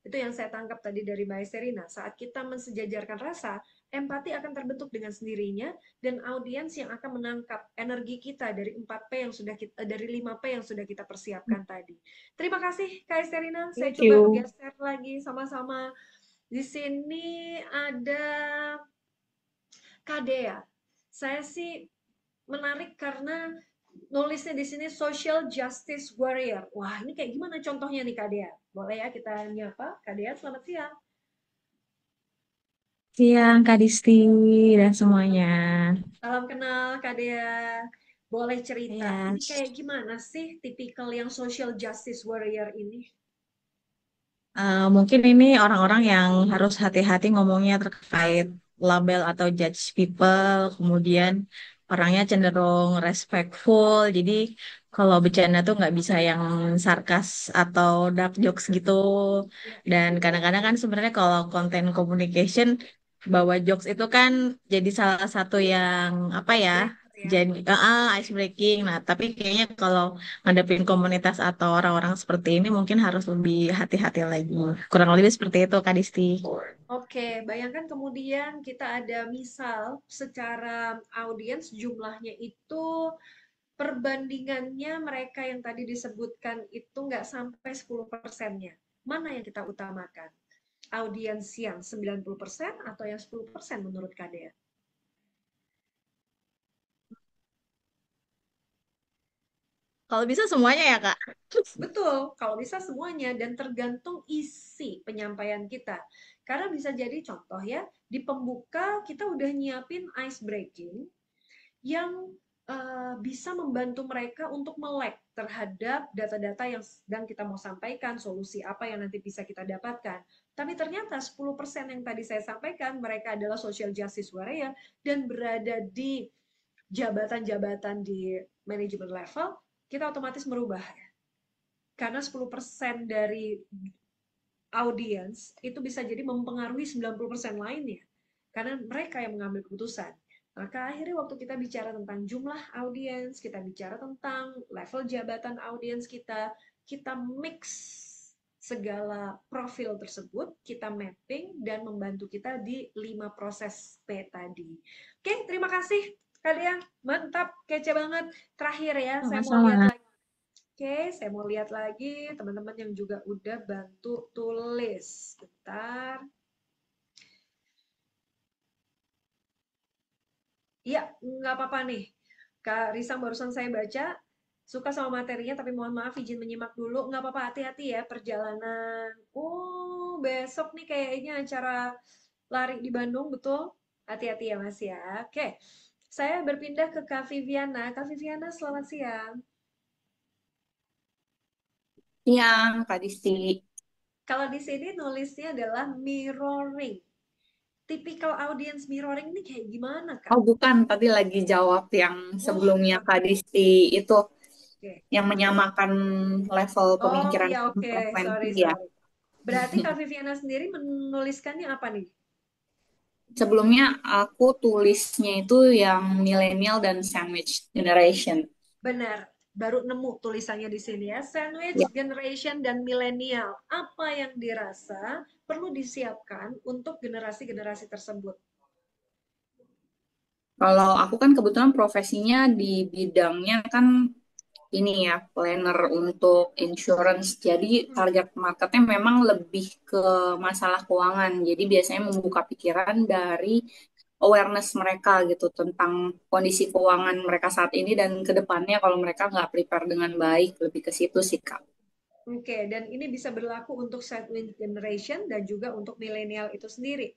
Itu yang saya tangkap tadi dari Mbak Esterina. Saat kita mensejajarkan rasa, empati akan terbentuk dengan sendirinya dan audiens yang akan menangkap energi kita dari 4P yang sudah kita, dari 5P yang sudah kita persiapkan tadi. Terima kasih Kak Esterina. Saya Thank coba you. geser lagi sama-sama. Di sini ada Kak Dea. Saya sih menarik karena nulisnya di sini social justice warrior. Wah, ini kayak gimana contohnya nih Kak Dea? Boleh ya kita nyapa? Kak Dea, selamat siang. Siang, Kak Disti dan semuanya. Salam kenal Kak Dea. Boleh cerita, Ya, ini kayak gimana sih tipikal yang social justice warrior ini? mungkin ini orang-orang yang harus hati-hati ngomongnya terkait label atau judge people, kemudian orangnya cenderung respectful, jadi kalau bercanda tuh nggak bisa yang sarkas atau dark jokes gitu. Ya, Dan kadang-kadang kan sebenarnya kalau konten communication bawa jokes itu kan jadi salah satu yang apa ya? icebreaker ya. Jadi ice breaking. Nah, tapi kayaknya kalau ngadepin komunitas atau orang-orang seperti ini mungkin harus lebih hati-hati lagi. Kurang lebih seperti itu, Kak Disti. Oke, bayangkan kemudian kita ada misal secara audiens jumlahnya itu perbandingannya mereka yang tadi disebutkan itu nggak sampai 10%-nya. Mana yang kita utamakan? Audiens yang 90% atau yang 10% menurut Kadea? Kalau bisa semuanya ya, Kak. Betul, kalau bisa semuanya dan tergantung isi penyampaian kita. Karena bisa jadi contoh ya, di pembuka kita udah nyiapin ice breaking yang bisa membantu mereka untuk melek terhadap data-data yang sedang kita mau sampaikan, solusi apa yang nanti bisa kita dapatkan. Tapi ternyata 10% yang tadi saya sampaikan, mereka adalah social justice warrior dan berada di jabatan-jabatan di manajemen level, kita otomatis merubah. Karena 10% dari audiens itu bisa jadi mempengaruhi 90% lainnya. Karena mereka yang mengambil keputusan. Maka akhirnya waktu kita bicara tentang jumlah audiens, kita bicara tentang level jabatan audiens kita mix segala profil tersebut, kita mapping dan membantu kita di 5 proses P tadi. Oke, terima kasih kalian. Mantap, kece banget. Terakhir ya, saya mau lihat Sama-sama. lagi. Oke, saya mau lihat lagi teman-teman yang juga udah bantu tulis. Bentar. Iya, nggak apa-apa nih. Kak Risam barusan saya baca, suka sama materinya, tapi mohon maaf izin menyimak dulu. Nggak apa-apa, hati-hati ya perjalanan. Oh, besok nih kayaknya acara lari di Bandung, betul? Hati-hati ya Mas ya. Oke, saya berpindah ke Kak Viviana. Kak Viviana, selamat siang. Siang, Kak Disti. Kalau di sini nulisnya adalah mirroring. Tipikal audience mirroring ini kayak gimana, Kak? Oh, bukan, tadi lagi jawab yang Oh, sebelumnya Kak Disti itu oke. yang menyamakan level Oh, pemikiran ya dan oke. frekuensi Sorry, ya. sorry. Berarti Kak Viviana sendiri menuliskannya apa nih? Sebelumnya aku tulisnya itu yang millennial dan sandwich generation. Benar, baru nemu tulisannya di sini ya. Sandwich Ya, generation dan millennial. Apa yang dirasa perlu disiapkan untuk generasi-generasi tersebut? kalau aku kan kebetulan profesinya di bidangnya kan ini ya, planner untuk insurance. Jadi Hmm. target marketnya memang lebih ke masalah keuangan. Jadi biasanya membuka pikiran dari awareness mereka gitu tentang kondisi keuangan mereka saat ini dan ke depannya kalau mereka nggak prepare dengan baik, lebih ke situ sih, Kak. Oke, dan ini bisa berlaku untuk sandwich generation dan juga untuk milenial itu sendiri.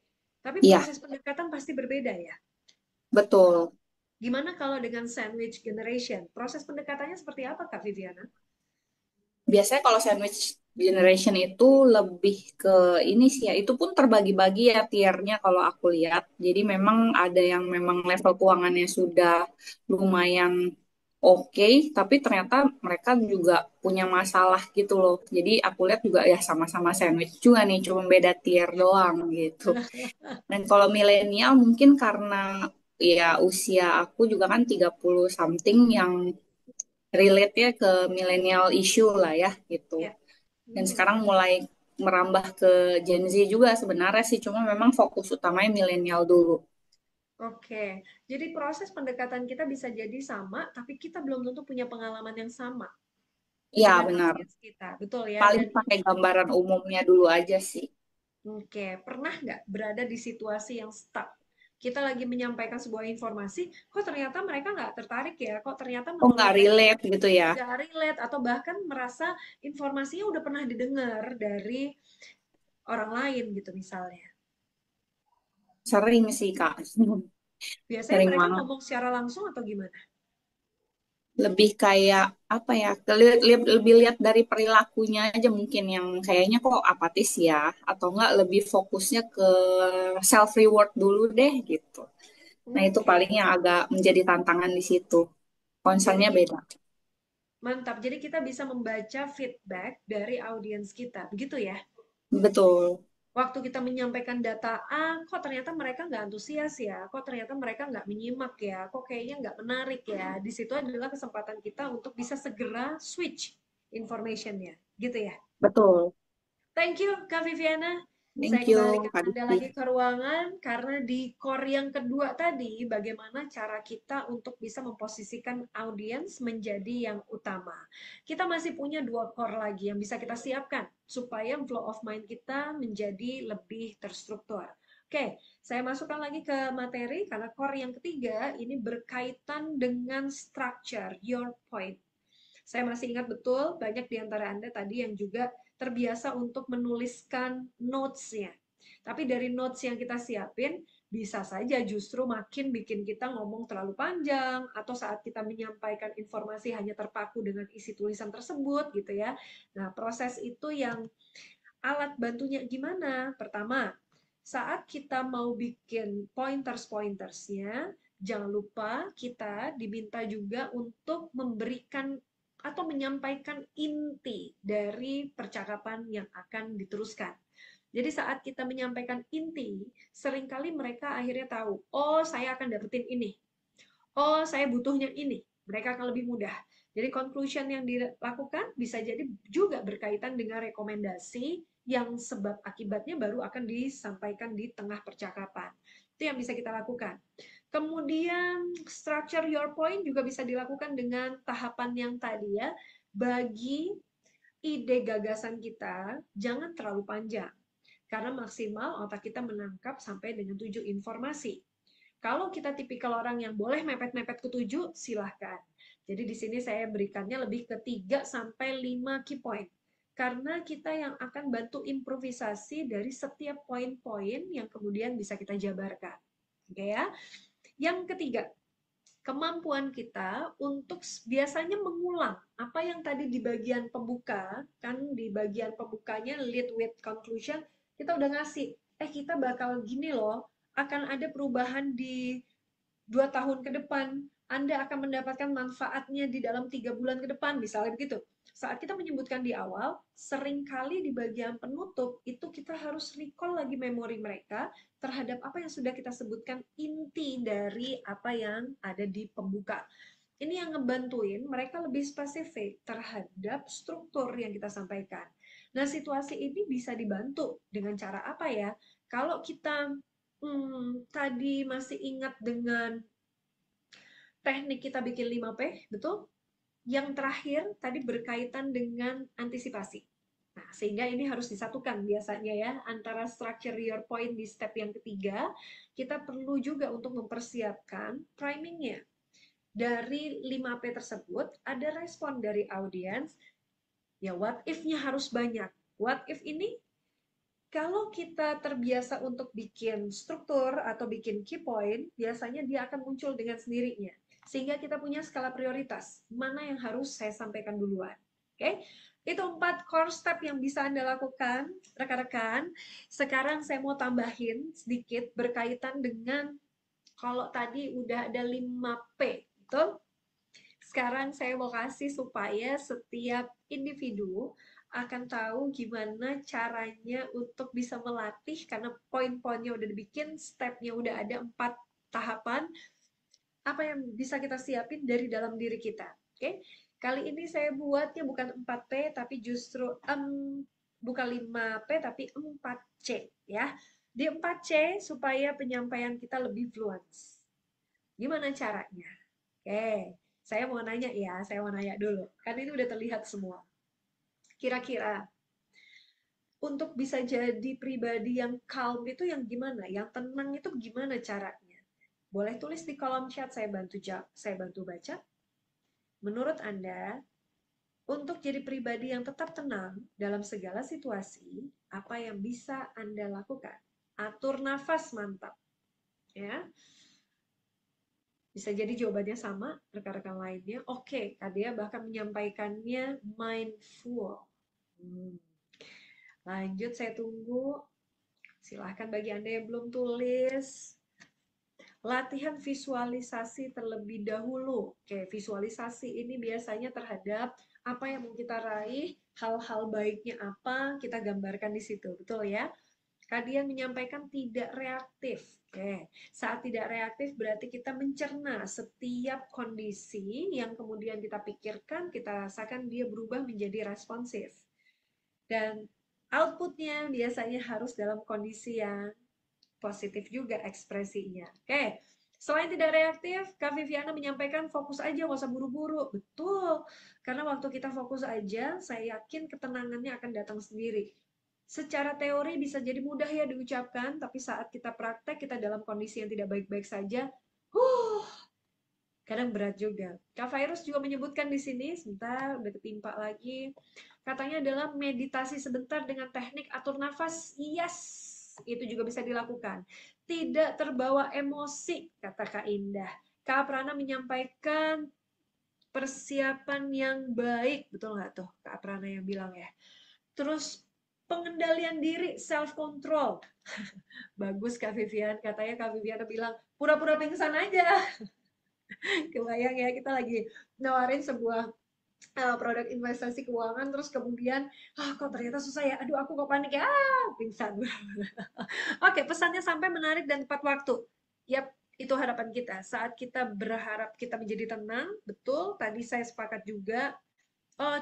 Tapi Iya, proses pendekatan pasti berbeda ya. betul. Gimana kalau dengan sandwich generation? Proses pendekatannya seperti apa, Kak Viviana? Biasanya kalau sandwich generation itu lebih ke ini sih ya, itu pun terbagi-bagi ya tiernya kalau aku lihat. Jadi memang ada yang memang level keuangannya sudah lumayan oke, tapi ternyata mereka juga punya masalah gitu loh. Jadi aku lihat juga ya sama-sama sandwich juga nih, cuma beda tier doang gitu. Dan kalau milenial mungkin karena ya usia aku juga kan 30 something yang relate ya ke milenial issue lah ya gitu. Ya. Dan sekarang mulai merambah ke Gen Z juga sebenarnya sih, cuma memang fokus utamanya milenial dulu. Oke, jadi proses pendekatan kita bisa jadi sama, tapi kita belum tentu punya pengalaman yang sama Iya dengan benar. audiens kita, betul ya? Paling Dan pakai gambaran umumnya dulu aja sih. oke, pernah nggak berada di situasi yang stuck? Kita lagi menyampaikan sebuah informasi, kok ternyata mereka nggak tertarik ya? Kok ternyata Oh nggak menolak relate gitu ya? nggak relate, atau bahkan merasa informasinya udah pernah didengar dari orang lain gitu misalnya. Sering sih Kak. Biasanya Sering mereka banget. ngomong secara langsung atau gimana? Lebih kayak apa ya? Lebih lihat dari perilakunya aja mungkin yang kayaknya kok apatis ya, atau enggak lebih fokusnya ke self reward dulu deh gitu. Nah itu Oke, paling yang agak menjadi tantangan di situ. jadi Concernnya beda. mantap. Jadi kita bisa membaca feedback dari audiens kita, begitu ya? Betul. Waktu kita menyampaikan data A, kok ternyata mereka nggak antusias ya, kok ternyata mereka nggak menyimak ya, kok kayaknya nggak menarik ya. Di situ adalah kesempatan kita untuk bisa segera switch information-nya, gitu ya. Betul. Thank you, Kak Viviana. Saya Thank kembalikan you, Kak Anda Diki. lagi ke ruangan karena di core yang kedua tadi, bagaimana cara kita untuk bisa memposisikan audiens menjadi yang utama. Kita masih punya 2 core lagi yang bisa kita siapkan supaya flow of mind kita menjadi lebih terstruktur. Oke, saya masukkan lagi ke materi karena core yang ketiga ini berkaitan dengan structure your point. Saya masih ingat betul banyak di antara Anda tadi yang juga terbiasa untuk menuliskan notes-nya. Tapi dari notes yang kita siapin, bisa saja justru makin bikin kita ngomong terlalu panjang, atau saat kita menyampaikan informasi hanya terpaku dengan isi tulisan tersebut gitu ya. Nah, proses itu yang alat bantunya gimana? Pertama, saat kita mau bikin pointers-pointersnya, jangan lupa kita diminta juga untuk memberikan atau menyampaikan inti dari percakapan yang akan diteruskan. Jadi saat kita menyampaikan inti, seringkali mereka akhirnya tahu, oh saya akan dapetin ini, oh saya butuhnya ini, mereka akan lebih mudah. Jadi conclusion yang dilakukan bisa jadi juga berkaitan dengan rekomendasi yang sebab akibatnya baru akan disampaikan di tengah percakapan. Itu yang bisa kita lakukan. Kemudian structure your point juga bisa dilakukan dengan tahapan yang tadi ya. Bagi ide gagasan kita jangan terlalu panjang. Karena maksimal otak kita menangkap sampai dengan 7 informasi. Kalau kita tipikal orang yang boleh mepet-mepet ke 7, silahkan. Jadi di sini saya berikannya lebih ke 3 sampai 5 key point. Karena kita yang akan bantu improvisasi dari setiap poin-poin yang kemudian bisa kita jabarkan. Oke ya. Yang ketiga, kemampuan kita untuk biasanya mengulang apa yang tadi di bagian pembuka, kan di bagian pembukanya lead with conclusion, kita udah ngasih, kita bakal gini loh, akan ada perubahan di 2 tahun ke depan, Anda akan mendapatkan manfaatnya di dalam 3 bulan ke depan, misalnya begitu. Saat kita menyebutkan di awal, seringkali di bagian penutup itu kita harus recall lagi memori mereka terhadap apa yang sudah kita sebutkan inti dari apa yang ada di pembuka. Ini yang ngebantuin mereka lebih spesifik terhadap struktur yang kita sampaikan. Nah, situasi ini bisa dibantu dengan cara apa ya? Kalau kita tadi masih ingat dengan teknik kita bikin 5P, betul? Yang terakhir tadi berkaitan dengan antisipasi. Nah, sehingga ini harus disatukan biasanya ya, antara structure your point di step yang ketiga, kita perlu juga untuk mempersiapkan primingnya. Dari 5P tersebut, ada respon dari audiens, ya what if-nya harus banyak. What if ini kalau kita terbiasa untuk bikin struktur atau bikin key point, biasanya dia akan muncul dengan sendirinya. Sehingga kita punya skala prioritas. Mana yang harus saya sampaikan duluan. Oke, itu 4 core step yang bisa Anda lakukan, rekan-rekan. Sekarang saya mau tambahin sedikit berkaitan dengan kalau tadi udah ada 5P, betul? Sekarang saya mau kasih supaya setiap individu akan tahu gimana caranya untuk bisa melatih, karena poin-poinnya udah dibikin, stepnya udah ada 4 tahapan, apa yang bisa kita siapin dari dalam diri kita. Oke, kali ini saya buatnya bukan 4P, tapi justru bukan 5P, tapi 4C ya. Di 4C supaya penyampaian kita lebih fluence. Gimana caranya? Oke, saya mau nanya ya, saya mau nanya dulu. Kan ini udah terlihat semua. Kira-kira untuk bisa jadi pribadi yang calm itu yang gimana? Yang tenang itu gimana caranya? Boleh tulis di kolom chat, saya bantu baca. Menurut Anda, untuk jadi pribadi yang tetap tenang dalam segala situasi, apa yang bisa Anda lakukan? Atur nafas, mantap. Ya. Bisa jadi jawabannya sama, rekan-rekan lainnya. Oke, Kadia bahkan menyampaikannya mindful. Lanjut, saya tunggu. Silahkan bagi Anda yang belum tulis. Latihan visualisasi terlebih dahulu. Oke, visualisasi ini biasanya terhadap apa yang mau kita raih, hal-hal baiknya apa, kita gambarkan di situ. Betul ya? Kalian menyampaikan tidak reaktif. Oke, saat tidak reaktif berarti kita mencerna setiap kondisi yang kemudian kita pikirkan, kita rasakan dia berubah menjadi responsif. Dan outputnya biasanya harus dalam kondisi yang positif juga ekspresinya. Oke, selain tidak reaktif, Kak Viviana menyampaikan fokus aja, nggak usah buru-buru. Betul, karena waktu kita fokus aja, saya yakin ketenangannya akan datang sendiri. Secara teori bisa jadi mudah ya diucapkan, tapi saat kita praktek, kita dalam kondisi yang tidak baik-baik saja, kadang berat juga. Kak Virus juga menyebutkan di sini, sebentar, udah ketimpa lagi, katanya adalah meditasi sebentar dengan teknik atur nafas. Yes, itu juga bisa dilakukan. Tidak terbawa emosi, kata Kak Indah. Kak Prana menyampaikan persiapan yang baik, betul nggak tuh Kak Prana yang bilang ya? Terus pengendalian diri, self control. Bagus Kak Vivian, katanya Kak Vivian bilang pura-pura pingsan aja. Kebayang ya, kita lagi nawarin sebuah produk investasi keuangan, terus kemudian kok ternyata susah ya, aduh aku kok panik ya, pingsan. Oke, pesannya sampai, menarik dan tepat waktu. Yap, itu harapan kita. Saat kita berharap kita menjadi tenang, betul, tadi saya sepakat juga.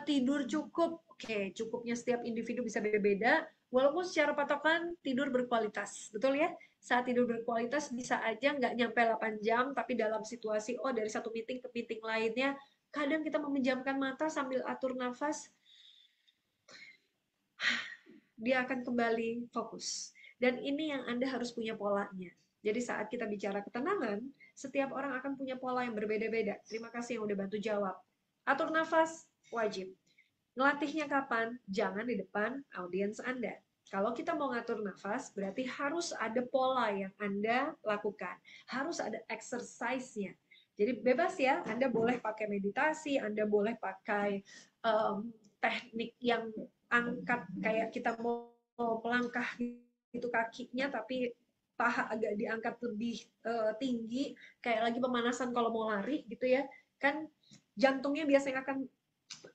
Tidur cukup. Oke, cukupnya setiap individu bisa beda-beda. Walaupun secara patokan tidur berkualitas. Betul ya? Saat tidur berkualitas bisa aja nggak nyampe 8 jam, tapi dalam situasi, dari satu meeting ke meeting lainnya, kadang kita memejamkan mata sambil atur nafas, dia akan kembali fokus. Dan ini yang Anda harus punya polanya. Jadi saat kita bicara ketenangan, setiap orang akan punya pola yang berbeda-beda. Terima kasih yang udah bantu jawab. Atur nafas, wajib. Ngelatihnya kapan? Jangan di depan audiens Anda. Kalau kita mau ngatur nafas, berarti harus ada pola yang Anda lakukan. Harus ada exercise-nya. Jadi bebas ya, Anda boleh pakai meditasi, Anda boleh pakai teknik yang angkat, kayak kita mau melangkah gitu kakinya, tapi paha agak diangkat lebih tinggi, kayak lagi pemanasan kalau mau lari gitu ya. Kan jantungnya biasanya akan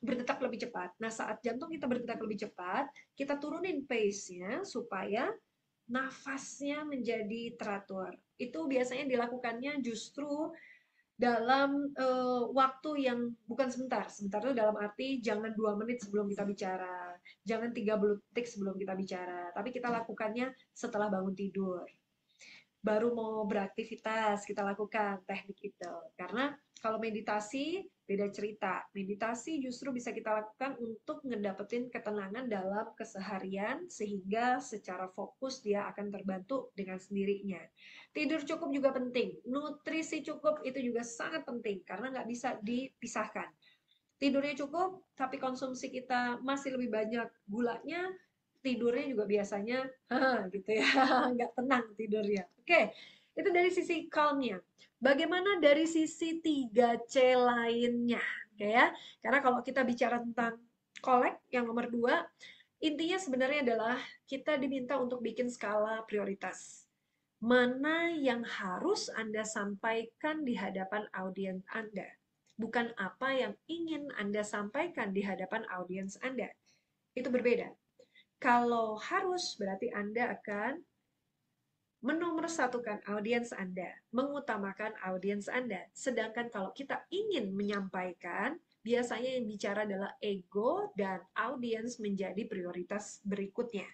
berdetak lebih cepat. Nah, saat jantung kita berdetak lebih cepat, kita turunin pace-nya supaya nafasnya menjadi teratur. Itu biasanya dilakukannya justru dalam waktu yang bukan sebentar. Sebentar itu dalam arti jangan 2 menit sebelum kita bicara, jangan 30 detik sebelum kita bicara, tapi kita lakukannya setelah bangun tidur. Baru mau beraktivitas, kita lakukan teknik itu. Karena kalau meditasi, beda cerita. Meditasi justru bisa kita lakukan untuk ngedapetin ketenangan dalam keseharian, sehingga secara fokus dia akan terbantu dengan sendirinya. Tidur cukup juga penting. Nutrisi cukup itu juga sangat penting, karena nggak bisa dipisahkan. Tidurnya cukup, tapi konsumsi kita masih lebih banyak gulanya, tidurnya juga biasanya gitu ya, nggak tenang tidurnya. Oke, itu dari sisi calmnya. Bagaimana dari sisi 3C lainnya? Oke ya, karena kalau kita bicara tentang Collect yang nomor 2, intinya sebenarnya adalah kita diminta untuk bikin skala prioritas. Mana yang harus Anda sampaikan di hadapan audiens Anda, bukan apa yang ingin Anda sampaikan di hadapan audiens Anda. Itu berbeda. Kalau harus, berarti Anda akan menomorsatukan audiens Anda, mengutamakan audiens Anda. Sedangkan kalau kita ingin menyampaikan, biasanya yang bicara adalah ego dan audiens menjadi prioritas berikutnya.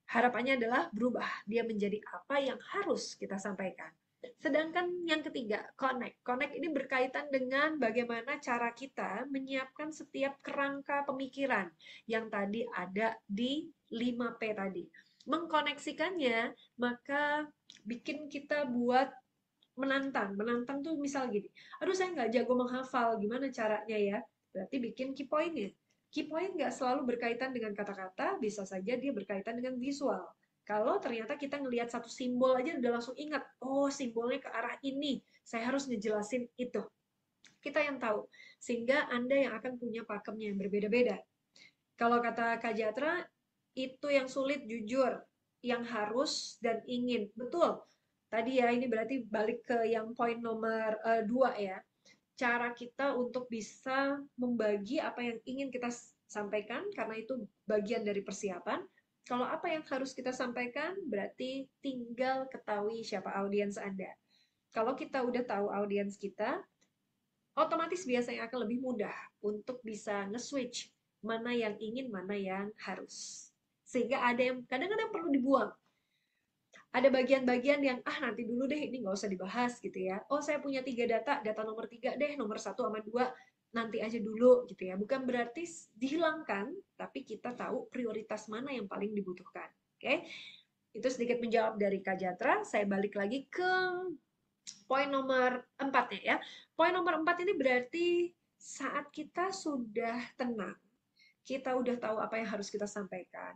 Harapannya adalah berubah, dia menjadi apa yang harus kita sampaikan. Sedangkan yang ketiga, connect. Connect ini berkaitan dengan bagaimana cara kita menyiapkan setiap kerangka pemikiran yang tadi ada di 5P tadi. Mengkoneksikannya, maka bikin kita buat menantang. Menantang tuh misal gini, aduh saya nggak jago menghafal, gimana caranya ya? Berarti bikin key point-nya. Key point nggak selalu berkaitan dengan kata-kata, bisa saja dia berkaitan dengan visual. Kalau ternyata kita ngelihat satu simbol aja udah langsung ingat, oh simbolnya ke arah ini, saya harus ngejelasin itu. Kita yang tahu, sehingga Anda yang akan punya pakemnya yang berbeda-beda. Kalau kata Kak Jatra, itu yang sulit jujur, yang harus dan ingin. Betul. Tadi ya, ini berarti balik ke yang poin nomor 2 ya. Cara kita untuk bisa membagi apa yang ingin kita sampaikan, karena itu bagian dari persiapan. Kalau apa yang harus kita sampaikan, berarti tinggal ketahui siapa audiens Anda. Kalau kita udah tahu audiens kita, otomatis biasanya akan lebih mudah untuk bisa nge-switch mana yang ingin, mana yang harus. Sehingga ada yang kadang-kadang perlu dibuang. Ada bagian-bagian yang, nanti dulu deh, ini nggak usah dibahas gitu ya. Oh, saya punya 3 data nomor 3 deh, nomor 1 sama 2, nanti aja dulu gitu ya. Bukan berarti dihilangkan, tapi kita tahu prioritas mana yang paling dibutuhkan. Oke? Itu sedikit menjawab dari Kak Jatra. Saya balik lagi ke poin nomor 4-nya ya. Poin nomor 4 ini berarti saat kita sudah tenang, kita udah tahu apa yang harus kita sampaikan,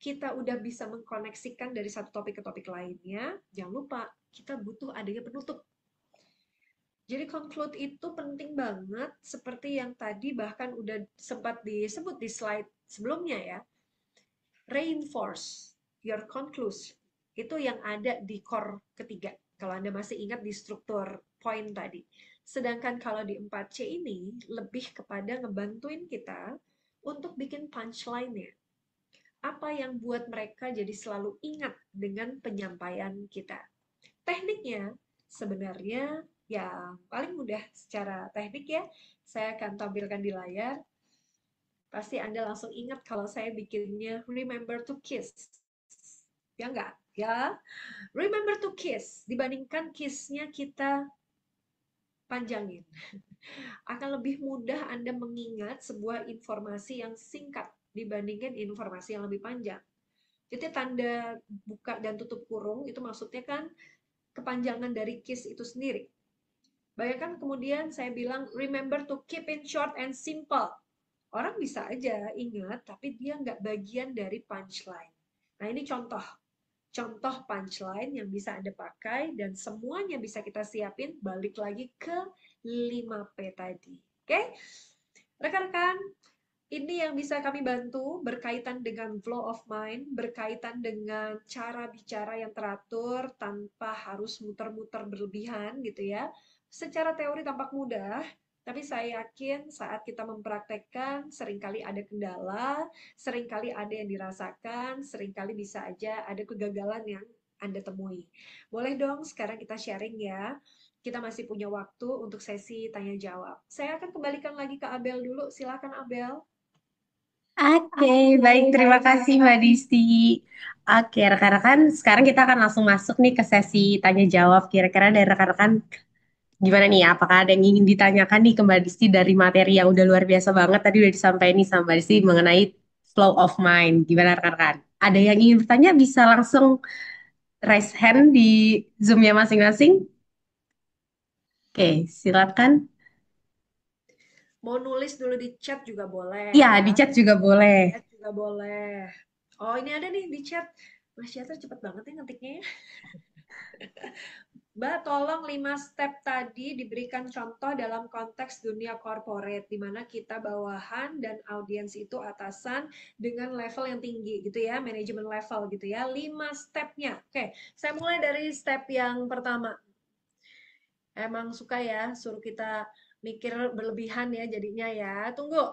kita udah bisa mengkoneksikan dari satu topik ke topik lainnya, jangan lupa kita butuh adanya penutup. Jadi conclude itu penting banget, seperti yang tadi bahkan udah sempat disebut di slide sebelumnya ya. Reinforce your conclusion. Itu yang ada di core ketiga. Kalau Anda masih ingat di struktur poin tadi. Sedangkan kalau di 4C ini lebih kepada ngebantuin kita untuk bikin punchline-nya. Apa yang buat mereka jadi selalu ingat dengan penyampaian kita. Tekniknya sebenarnya yang paling mudah secara teknik ya. Saya akan tampilkan di layar. Pasti Anda langsung ingat kalau saya bikinnya remember to kiss. Ya enggak? Ya. Remember to kiss. Dibandingkan kiss-nya kita panjangin. Akan lebih mudah Anda mengingat sebuah informasi yang singkat dibandingkan informasi yang lebih panjang. Jadi tanda buka dan tutup kurung itu maksudnya kan kepanjangan dari kiss itu sendiri. Bayangkan kemudian saya bilang remember to keep it short and simple. Orang bisa aja ingat tapi dia nggak bagian dari punchline. Nah ini contoh punchline yang bisa Anda pakai dan semuanya bisa kita siapin balik lagi ke 5P tadi. Oke? Rekan-rekan, ini yang bisa kami bantu berkaitan dengan flow of mind, berkaitan dengan cara bicara yang teratur tanpa harus muter-muter berlebihan gitu ya. Secara teori tampak mudah, tapi saya yakin saat kita mempraktekkan seringkali ada kendala, seringkali ada yang dirasakan, seringkali bisa aja ada kegagalan yang Anda temui. Boleh dong sekarang kita sharing ya. Kita masih punya waktu untuk sesi tanya jawab. Saya akan kembalikan lagi ke Abel dulu. Silakan Abel. Oke, baik. Terima kasih Mbak Disti. Oke, rekan-rekan, sekarang kita akan langsung masuk nih ke sesi tanya jawab. Kira-kira dari rekan-rekan gimana nih? Apakah ada yang ingin ditanyakan nih ke Mbak Disti dari materi yang udah luar biasa banget tadi udah disampaikan nih sama Mbak Disti mengenai flow of mind. Gimana rekan-rekan? Ada yang ingin bertanya bisa langsung raise hand di Zoom-nya masing-masing. Oke, silakan. Mau nulis dulu di chat juga boleh. Iya, di chat juga boleh. Chat juga boleh. Oh, ini ada nih di chat. Mas Yatra cepet banget ya ngetiknya ya. Mbak, tolong 5 step tadi diberikan contoh dalam konteks dunia corporate, di mana kita bawahan dan audiens itu atasan dengan level yang tinggi gitu ya, manajemen level gitu ya. 5 stepnya. Oke, saya mulai dari step yang pertama. Emang suka ya suruh kita mikir berlebihan ya jadinya ya. Tunggu.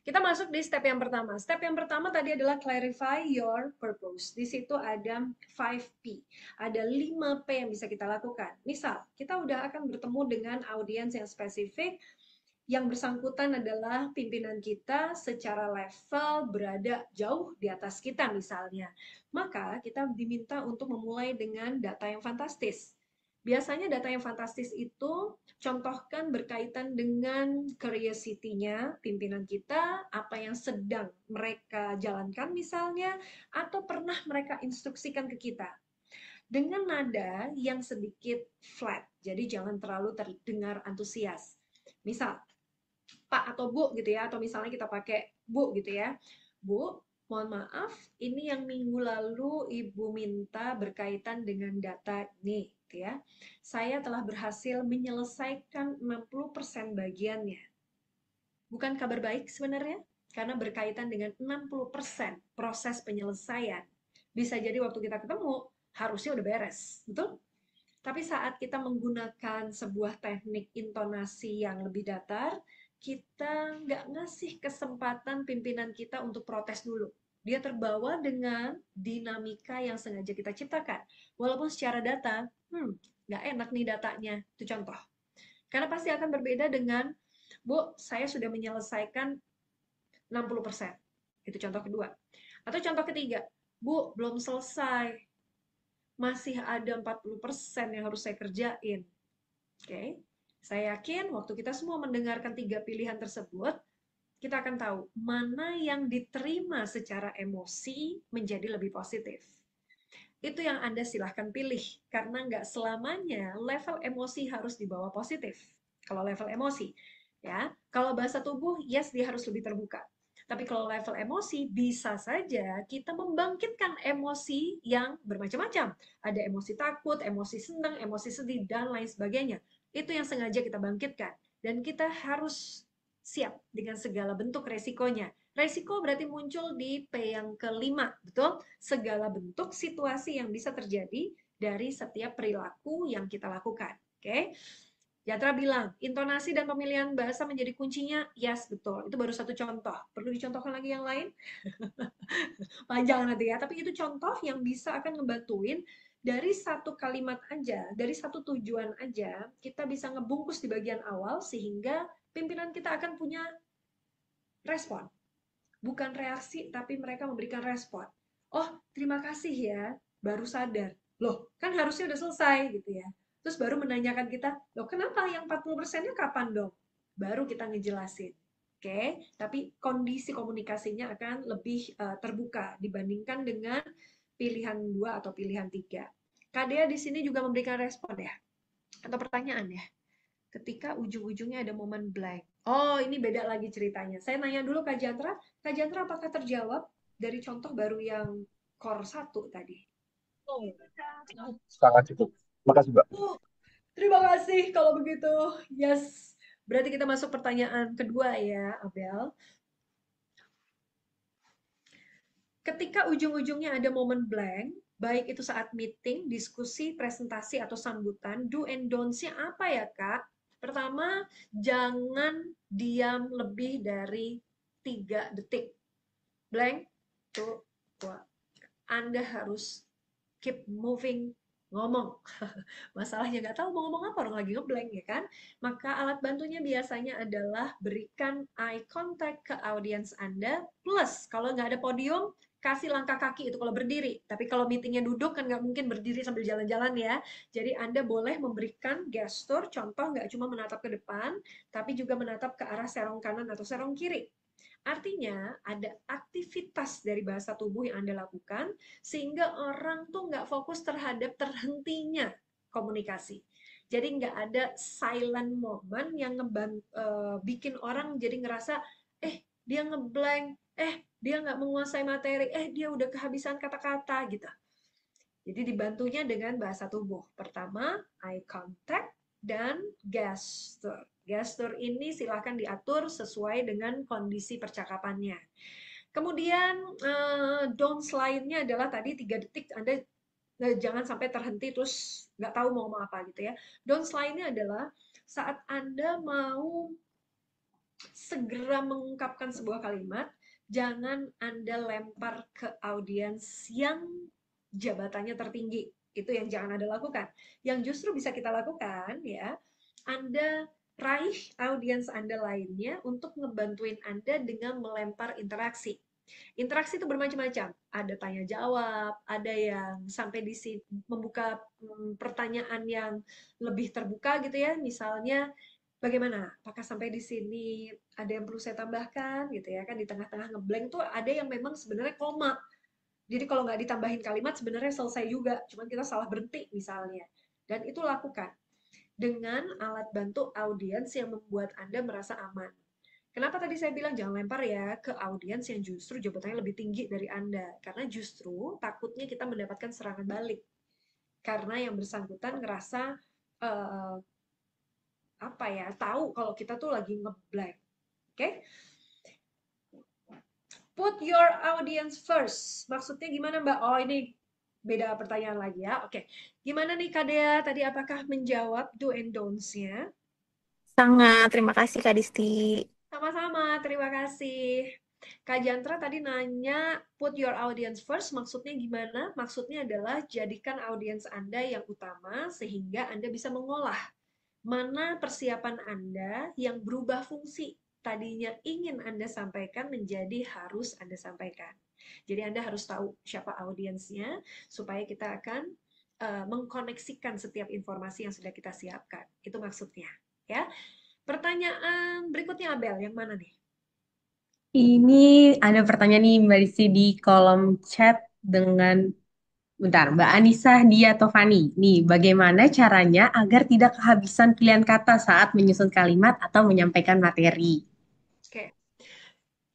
Kita masuk di step yang pertama. Step yang pertama tadi adalah clarify your purpose. Di situ ada 5P. Ada 5P yang bisa kita lakukan. Misal, kita udah akan bertemu dengan audiens yang spesifik, yang bersangkutan adalah pimpinan kita secara level berada jauh di atas kita misalnya. Maka kita diminta untuk memulai dengan data yang fantastis. Biasanya data yang fantastis itu contohkan berkaitan dengan curiosity-nya pimpinan kita, apa yang sedang mereka jalankan misalnya, atau pernah mereka instruksikan ke kita. Dengan nada yang sedikit flat, jadi jangan terlalu terdengar antusias. Misal, Pak atau Bu gitu ya, atau misalnya kita pakai Bu gitu ya. Bu, mohon maaf, ini yang minggu lalu Ibu minta berkaitan dengan data ini gitu ya. Saya telah berhasil menyelesaikan 60% bagiannya. Bukan kabar baik sebenarnya, karena berkaitan dengan 60% proses penyelesaian. Bisa jadi waktu kita ketemu, harusnya udah beres, betul? Tapi saat kita menggunakan sebuah teknik intonasi yang lebih datar, kita nggak ngasih kesempatan pimpinan kita untuk protes dulu. Dia terbawa dengan dinamika yang sengaja kita ciptakan. Walaupun secara data, nggak enak nih datanya. Itu contoh. Karena pasti akan berbeda dengan, Bu, saya sudah menyelesaikan 60%. Itu contoh kedua. Atau contoh ketiga, Bu, belum selesai. Masih ada 40% yang harus saya kerjain. Oke. Saya yakin waktu kita semua mendengarkan 3 pilihan tersebut, kita akan tahu mana yang diterima secara emosi menjadi lebih positif. Itu yang Anda silahkan pilih, karena nggak selamanya level emosi harus dibawa positif. Kalau level emosi, ya. Kalau bahasa tubuh, yes, dia harus lebih terbuka. Tapi kalau level emosi, bisa saja kita membangkitkan emosi yang bermacam-macam. Ada emosi takut, emosi senang, emosi sedih, dan lain sebagainya. Itu yang sengaja kita bangkitkan. Dan kita harus siap dengan segala bentuk resikonya. Resiko berarti muncul di P yang kelima, betul? Segala bentuk situasi yang bisa terjadi dari setiap perilaku yang kita lakukan. Oke? Yatra bilang, intonasi dan pemilihan bahasa menjadi kuncinya. Yes, betul. Itu baru satu contoh. Perlu dicontohkan lagi yang lain? Panjang nanti ya. Tapi itu contoh yang bisa akan ngebantuin dari satu kalimat aja, dari satu tujuan aja, kita bisa ngebungkus di bagian awal sehingga pimpinan kita akan punya respon. Bukan reaksi, tapi mereka memberikan respon. Oh, terima kasih ya, baru sadar. Loh, kan harusnya udah selesai gitu ya. Terus baru menanyakan kita, loh kenapa yang 40%-nya kapan dong? Baru kita ngejelasin. Oke, tapi kondisi komunikasinya akan lebih terbuka dibandingkan dengan pilihan 2 atau pilihan 3. Kak Dea di sini juga memberikan respon ya, atau pertanyaan ya. Ketika ujung-ujungnya ada momen blank. Oh, ini beda lagi ceritanya. Saya nanya dulu Kak Jantra apakah terjawab dari contoh baru yang core 1 tadi? Sangat cukup. Makasih, Mbak. Terima kasih kalau begitu. Yes. Berarti kita masuk pertanyaan kedua ya, Abel. Ketika ujung-ujungnya ada momen blank, baik itu saat meeting, diskusi, presentasi, atau sambutan, do and don'ts-nya apa ya, Kak? Pertama, jangan diam lebih dari 3 detik. Blank, tuh, Anda harus keep moving, ngomong. Masalahnya nggak tahu mau ngomong apa, orang lagi ngeblank ya kan? Maka alat bantunya biasanya adalah berikan eye contact ke audiens Anda, plus kalau nggak ada podium, kasih langkah kaki itu kalau berdiri. Tapi kalau meetingnya duduk kan nggak mungkin berdiri sambil jalan-jalan ya. Jadi Anda boleh memberikan gestur, contoh nggak cuma menatap ke depan, tapi juga menatap ke arah serong kanan atau serong kiri. Artinya ada aktivitas dari bahasa tubuh yang Anda lakukan sehingga orang tuh nggak fokus terhadap terhentinya komunikasi. Jadi nggak ada silent moment yang bikin orang jadi ngerasa, dia ngeblank, dia nggak menguasai materi, dia udah kehabisan kata-kata gitu. Jadi dibantunya dengan bahasa tubuh. Pertama, eye contact dan gesture. Gesture ini silahkan diatur sesuai dengan kondisi percakapannya. Kemudian don'ts lainnya adalah tadi 3 detik Anda jangan sampai terhenti terus nggak tahu mau ngomong apa gitu ya. Don'ts lainnya adalah saat Anda mau segera mengungkapkan sebuah kalimat, jangan Anda lempar ke audiens yang jabatannya tertinggi. Itu yang jangan Anda lakukan. Yang justru bisa kita lakukan ya, Anda raih audiens Anda lainnya untuk ngebantuin Anda dengan melempar interaksi. Interaksi itu bermacam-macam. Ada tanya jawab, ada yang sampai di sini membuka pertanyaan yang lebih terbuka gitu ya. Misalnya bagaimana? Apakah sampai di sini ada yang perlu saya tambahkan gitu ya kan di tengah-tengah ngeblank tuh ada yang memang sebenarnya koma. Jadi kalau nggak ditambahin kalimat sebenarnya selesai juga, cuman kita salah berhenti misalnya. Dan itu lakukan dengan alat bantu audiens yang membuat Anda merasa aman. Kenapa tadi saya bilang jangan lempar ya ke audiens yang justru jabatannya lebih tinggi dari Anda? Karena justru takutnya kita mendapatkan serangan balik. Karena yang bersangkutan ngerasa tahu kalau kita tuh lagi ngeblank. Oke? Put your audience first. Maksudnya gimana, Mbak? Oh, ini beda pertanyaan lagi ya. Oke. Gimana nih, Kak Dea? Tadi apakah menjawab do and don'ts-nya? Sangat, terima kasih Kak Disti. Sama-sama, terima kasih. Kak Jantra tadi nanya put your audience first, maksudnya gimana? Maksudnya adalah jadikan audiens Anda yang utama sehingga Anda bisa mengolah mana persiapan Anda yang berubah fungsi. Tadinya ingin Anda sampaikan menjadi harus Anda sampaikan. Jadi Anda harus tahu siapa audiensnya supaya kita akan mengkoneksikan setiap informasi yang sudah kita siapkan. Itu maksudnya, ya. Pertanyaan berikutnya Abel, yang mana nih? Ini ada pertanyaan nih Mbak Desi di kolom chat dengan bentar, Mbak Anissa Dia Tovani. Nih, bagaimana caranya agar tidak kehabisan pilihan kata saat menyusun kalimat atau menyampaikan materi? Oke.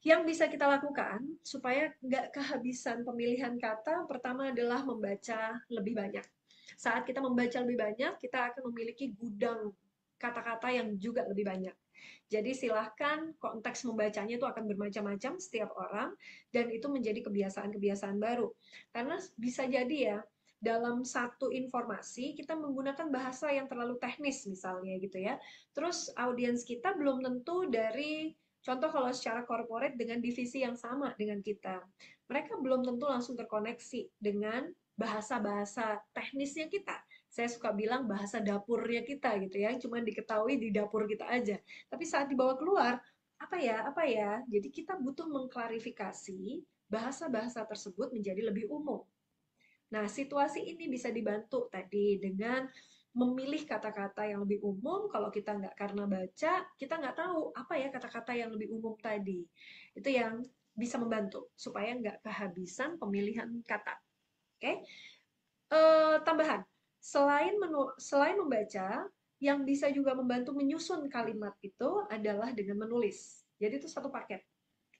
Yang bisa kita lakukan supaya nggak kehabisan pemilihan kata, pertama adalah membaca lebih banyak. Saat kita membaca lebih banyak, kita akan memiliki gudang kata-kata yang juga lebih banyak. Jadi silahkan konteks membacanya itu akan bermacam-macam setiap orang dan itu menjadi kebiasaan-kebiasaan baru. Karena bisa jadi ya, dalam satu informasi kita menggunakan bahasa yang terlalu teknis misalnya gitu ya. Terus audiens kita belum tentu dari contoh kalau secara corporate dengan divisi yang sama dengan kita. Mereka belum tentu langsung terkoneksi dengan bahasa-bahasa teknisnya kita. Saya suka bilang bahasa dapurnya kita gitu ya, cuma diketahui di dapur kita aja. Tapi saat dibawa keluar, apa ya? Jadi kita butuh mengklarifikasi bahasa-bahasa tersebut menjadi lebih umum. Nah, situasi ini bisa dibantu tadi dengan memilih kata-kata yang lebih umum. Kalau kita nggak karena baca, kita nggak tahu apa ya kata-kata yang lebih umum tadi. Itu yang bisa membantu supaya nggak kehabisan pemilihan kata. Oke? Tambahan, selain membaca, yang bisa juga membantu menyusun kalimat itu adalah dengan menulis. Jadi itu satu paket,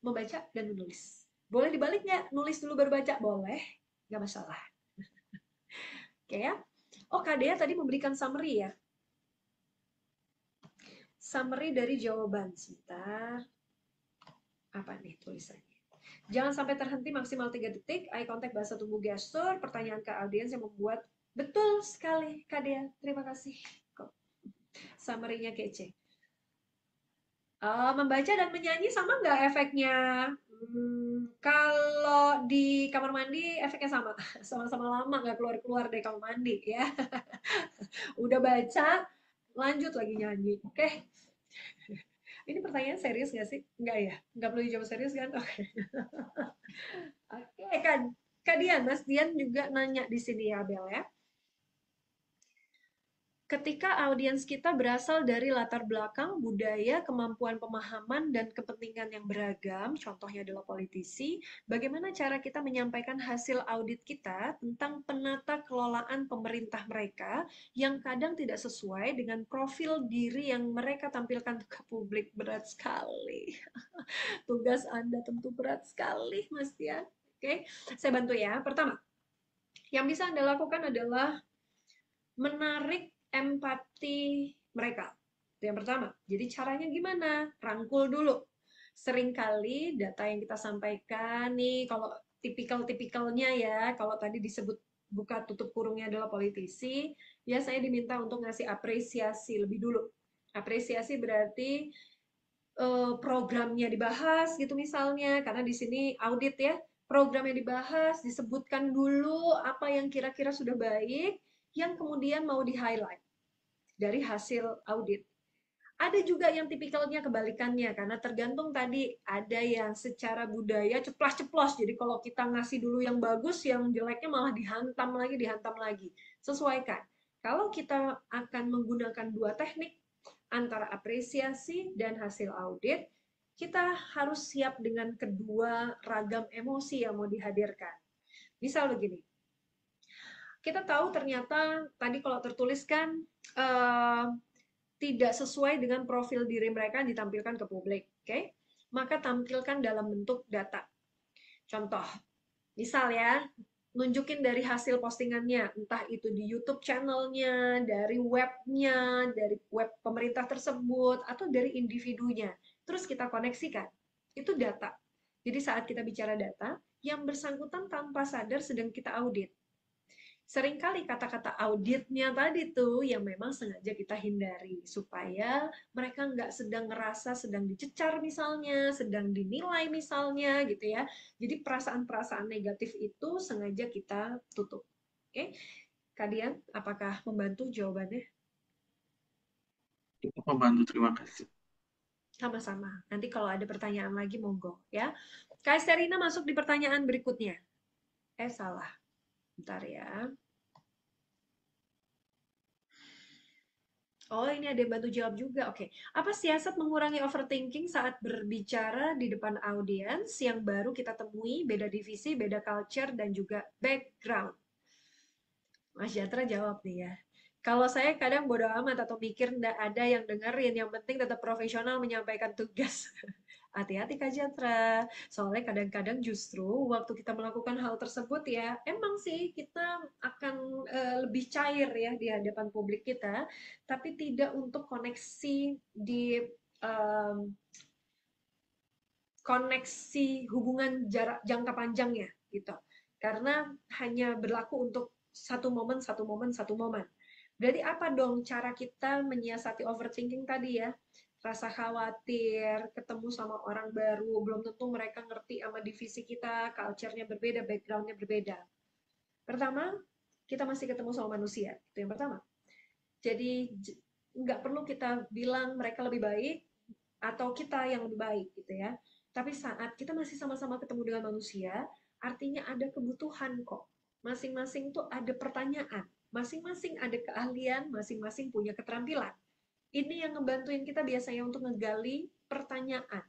membaca dan menulis. Boleh dibalik nggak? Nulis dulu baru baca? Boleh, nggak masalah. Oke ya. Oh, Kak Dea tadi memberikan summary ya. Summary dari jawaban. Sebentar. Apa nih tulisannya? Jangan sampai terhenti maksimal 3 detik. Eye contact, bahasa tubuh, gestur. Pertanyaan ke audiens yang membuat betul sekali, Kak Dea. Terima kasih. Summary-nya kece. Membaca dan menyanyi sama nggak efeknya? Kalau di kamar mandi efeknya sama. Sama-sama lama nggak keluar-keluar dari kamar mandi ya. Udah baca, lanjut lagi nyanyi. Oke. Ini pertanyaan serius nggak sih? Nggak ya? Nggak perlu dijawab serius kan? Oke. Oke, Kak Dian, Mas Dian juga nanya di sini ya, Bel ya. Ketika audiens kita berasal dari latar belakang, budaya, kemampuan pemahaman, dan kepentingan yang beragam, contohnya adalah politisi, bagaimana cara kita menyampaikan hasil audit kita tentang penata kelolaan pemerintah mereka yang kadang tidak sesuai dengan profil diri yang mereka tampilkan ke publik? Berat sekali. Tugas Anda tentu berat sekali, Mas Dian. Oke, saya bantu ya. Pertama, Yang bisa Anda lakukan adalah menarik empati mereka. Itu yang pertama. Jadi caranya gimana? Rangkul dulu. Seringkali data yang kita sampaikan nih, kalau tipikal-tipikalnya ya, kalau tadi disebut buka tutup kurungnya adalah politisi, ya saya diminta untuk ngasih apresiasi lebih dulu. Apresiasi berarti programnya dibahas gitu misalnya, karena di sini audit ya, programnya dibahas, disebutkan dulu apa yang kira-kira sudah baik, yang kemudian mau di-highlight dari hasil audit. Ada juga yang tipikalnya kebalikannya, karena tergantung tadi, ada yang secara budaya ceplas-ceplos, jadi kalau kita ngasih dulu yang bagus, yang jeleknya malah dihantam lagi. Sesuaikan. Kalau kita akan menggunakan dua teknik, antara apresiasi dan hasil audit, kita harus siap dengan kedua ragam emosi yang mau dihadirkan. Misal begini, kita tahu ternyata tadi kalau tertuliskan tidak sesuai dengan profil diri mereka yang ditampilkan ke publik, oke? Maka tampilkan dalam bentuk data. Contoh, misal ya, nunjukin dari hasil postingannya, entah itu di YouTube channelnya, dari webnya, dari web pemerintah tersebut, atau dari individunya. Terus kita koneksikan. Itu data. Jadi saat kita bicara data, yang bersangkutan tanpa sadar sedang kita audit. Seringkali kata-kata auditnya tadi tuh yang memang sengaja kita hindari supaya mereka nggak sedang ngerasa sedang dicecar misalnya, sedang dinilai misalnya gitu ya. Jadi perasaan-perasaan negatif itu sengaja kita tutup. Oke, Kak Dian, apakah membantu jawabannya? Cukup membantu, terima kasih. Sama-sama. Nanti kalau ada pertanyaan lagi monggo ya. Kak Esterina masuk di pertanyaan berikutnya. Salah. Bentar ya. Oh, ini ada yang bantu jawab juga. Oke. Apa siasat mengurangi overthinking saat berbicara di depan audiens yang baru kita temui, beda divisi, beda culture, dan juga background? Mas Jatra jawab nih ya. Kalau saya kadang bodo amat atau mikir ndak ada yang dengerin, yang penting tetap profesional menyampaikan tugas. Hati-hati Kak Jatra, soalnya kadang-kadang justru waktu kita melakukan hal tersebut ya, emang sih kita akan lebih cair ya di hadapan publik kita, tapi tidak untuk koneksi di koneksi hubungan jarak jangka panjangnya gitu. Karena hanya berlaku untuk satu momen, satu momen, satu momen. Berarti apa dong cara kita menyiasati overthinking tadi ya? Rasa khawatir, ketemu sama orang baru, belum tentu mereka ngerti sama divisi kita, culture-nya berbeda, background-nya berbeda. Pertama, kita masih ketemu sama manusia, itu yang pertama. Jadi nggak perlu kita bilang mereka lebih baik atau kita yang lebih baik gitu ya. Tapi saat kita masih sama-sama ketemu dengan manusia, artinya ada kebutuhan kok. Masing-masing tuh ada pertanyaan, masing-masing ada keahlian, masing-masing punya keterampilan. Ini yang ngebantuin kita biasanya untuk ngegali pertanyaan.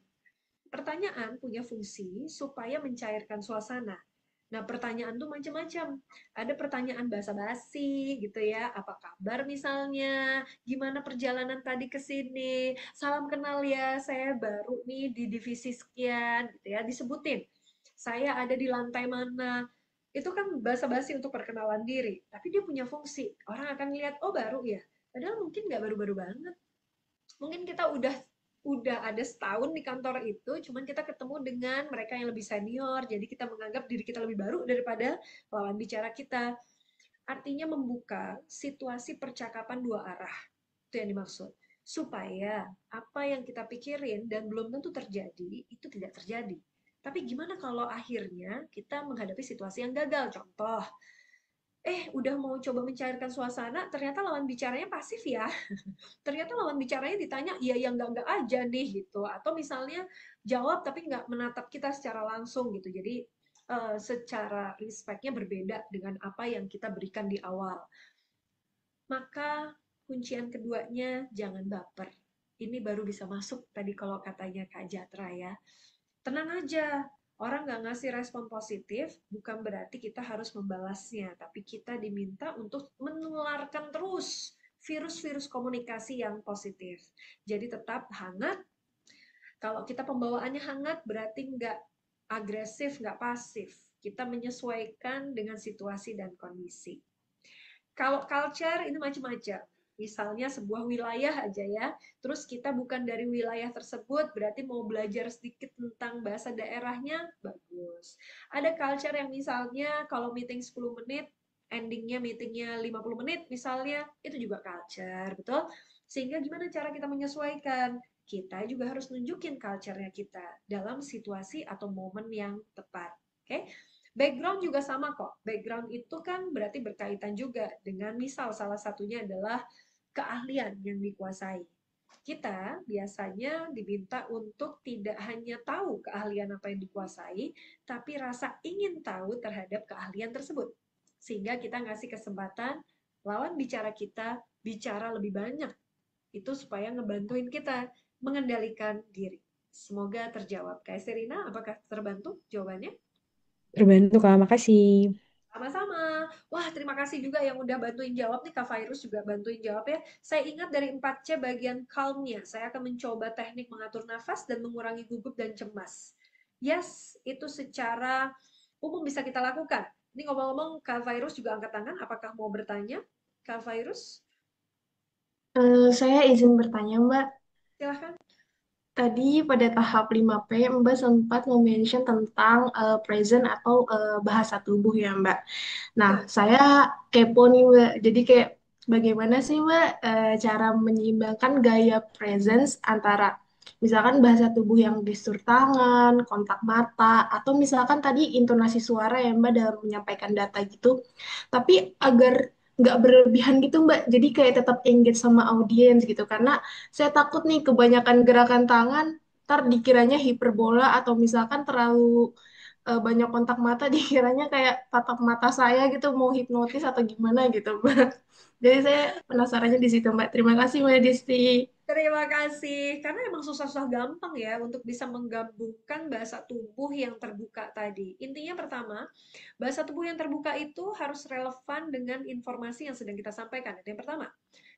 Pertanyaan punya fungsi supaya mencairkan suasana. Nah, pertanyaan tuh macam-macam. Ada pertanyaan basa-basi gitu ya, apa kabar misalnya, gimana perjalanan tadi ke sini, salam kenal ya, saya baru nih di divisi sekian gitu ya, disebutin. Saya ada di lantai mana. Itu kan basa-basi untuk perkenalan diri, tapi dia punya fungsi. Orang akan lihat, oh baru ya. Padahal mungkin nggak baru-baru banget. Mungkin kita udah ada setahun di kantor itu, cuman kita ketemu dengan mereka yang lebih senior, jadi kita menganggap diri kita lebih baru daripada lawan bicara kita. Artinya membuka situasi percakapan dua arah. Itu yang dimaksud. Supaya apa yang kita pikirin dan belum tentu terjadi, itu tidak terjadi. Tapi gimana kalau akhirnya kita menghadapi situasi yang gagal? Contoh, udah mau coba mencairkan suasana, ternyata lawan bicaranya pasif ya. Ternyata lawan bicaranya ditanya, iya yang enggak aja nih gitu. Atau misalnya jawab tapi nggak menatap kita secara langsung gitu. Jadi secara respect-nya berbeda dengan apa yang kita berikan di awal. Maka kuncian keduanya jangan baper. Ini baru bisa masuk tadi kalau katanya Kak Jatra ya. Tenang aja, orang nggak ngasih respon positif, bukan berarti kita harus membalasnya, tapi kita diminta untuk menularkan terus virus-virus komunikasi yang positif. Jadi tetap hangat. Kalau kita pembawaannya hangat, berarti nggak agresif, nggak pasif. Kita menyesuaikan dengan situasi dan kondisi. Kalau culture ini macam-macam. Misalnya sebuah wilayah aja ya, terus kita bukan dari wilayah tersebut, berarti mau belajar sedikit tentang bahasa daerahnya, bagus. Ada culture yang misalnya kalau meeting 10 menit, endingnya meetingnya 50 menit misalnya, itu juga culture, betul? Sehingga gimana cara kita menyesuaikan? Kita juga harus nunjukin culture-nya kita dalam situasi atau momen yang tepat. Oke? Background juga sama kok. Background itu kan berarti berkaitan juga dengan misal salah satunya adalah keahlian yang dikuasai. Kita biasanya diminta untuk tidak hanya tahu keahlian apa yang dikuasai, tapi rasa ingin tahu terhadap keahlian tersebut. Sehingga kita ngasih kesempatan lawan bicara kita bicara lebih banyak. Itu supaya ngebantuin kita mengendalikan diri. Semoga terjawab. Kak Serina, apakah terbantu jawabannya? Terbantu, Kak. Makasih. Sama-sama. Wah, terima kasih juga yang udah bantuin jawab nih. Kak Virus juga bantuin jawab ya. Saya ingat dari 4C bagian calmnya. Saya akan mencoba teknik mengatur nafas dan mengurangi gugup dan cemas. Yes, itu secara umum bisa kita lakukan. Ini ngomong-ngomong, Kak Virus juga angkat tangan. Apakah mau bertanya? Kak Virus, Saya izin bertanya, Mbak. silahkan. Tadi pada tahap 5P, Mbak sempat nge-mention tentang present atau bahasa tubuh ya, Mbak. Nah, Betul. saya kepo nih, Mbak. Jadi kayak bagaimana sih, Mbak, cara menyeimbangkan gaya presence antara misalkan bahasa tubuh yang gestur tangan, kontak mata, atau misalkan tadi intonasi suara ya, Mbak, dalam menyampaikan data gitu. Tapi agar nggak berlebihan gitu, Mbak. Jadi kayak tetap engage sama audiens gitu. Karena saya takut nih kebanyakan gerakan tangan, ntar dikiranya hiperbola atau misalkan terlalu banyak kontak mata dikiranya kayak tatap mata saya gitu mau hipnotis atau gimana gitu Mbak. Jadi saya penasarannya di situ Mbak. Terima kasih Mbak Disti. Terima kasih. Karena emang susah-susah gampang ya untuk bisa menggabungkan bahasa tubuh yang terbuka tadi. Intinya pertama, bahasa tubuh yang terbuka itu harus relevan dengan informasi yang sedang kita sampaikan. Itu yang pertama.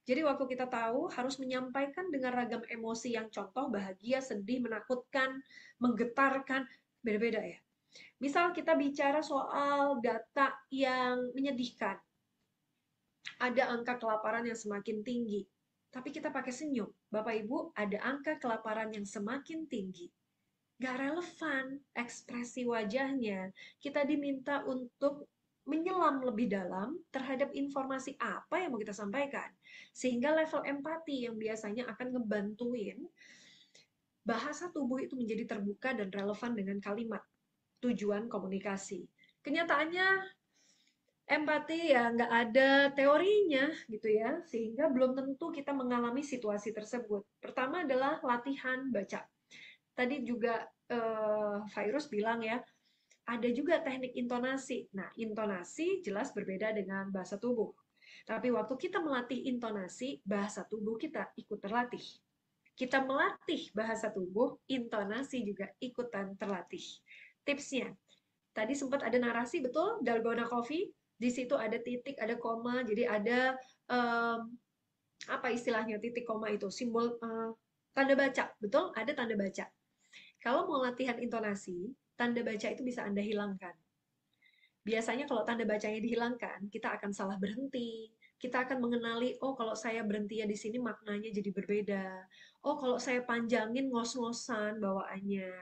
Jadi waktu kita tahu harus menyampaikan dengan ragam emosi yang contoh bahagia, sedih, menakutkan, menggetarkan, beda-beda ya. Misal kita bicara soal data yang menyedihkan. Ada angka kelaparan yang semakin tinggi. Tapi kita pakai senyum. Bapak Ibu, ada angka kelaparan yang semakin tinggi. Gak relevan ekspresi wajahnya. Kita diminta untuk menyelam lebih dalam terhadap informasi apa yang mau kita sampaikan. Sehingga level empati yang biasanya akan ngebantuin bahasa tubuh itu menjadi terbuka dan relevan dengan kalimat tujuan komunikasi. Kenyataannya empati ya nggak ada teorinya gitu ya, sehingga belum tentu kita mengalami situasi tersebut. Pertama adalah latihan baca. Tadi juga Virus bilang ya, ada juga teknik intonasi. Nah, intonasi jelas berbeda dengan bahasa tubuh. Tapi waktu kita melatih intonasi, bahasa tubuh kita ikut terlatih. Kita melatih bahasa tubuh, intonasi juga ikutan terlatih. Tipsnya, tadi sempat ada narasi, betul? Dalgona Coffee, di situ ada titik, ada koma, jadi ada apa istilahnya titik koma itu? Simbol tanda baca, betul? Ada tanda baca. Kalau mau latihan intonasi, tanda baca itu bisa Anda hilangkan. Biasanya kalau tanda bacanya dihilangkan, kita akan salah berhenti. Kita akan mengenali, oh kalau saya berhenti ya di sini maknanya jadi berbeda. Oh kalau saya panjangin ngos-ngosan bawaannya.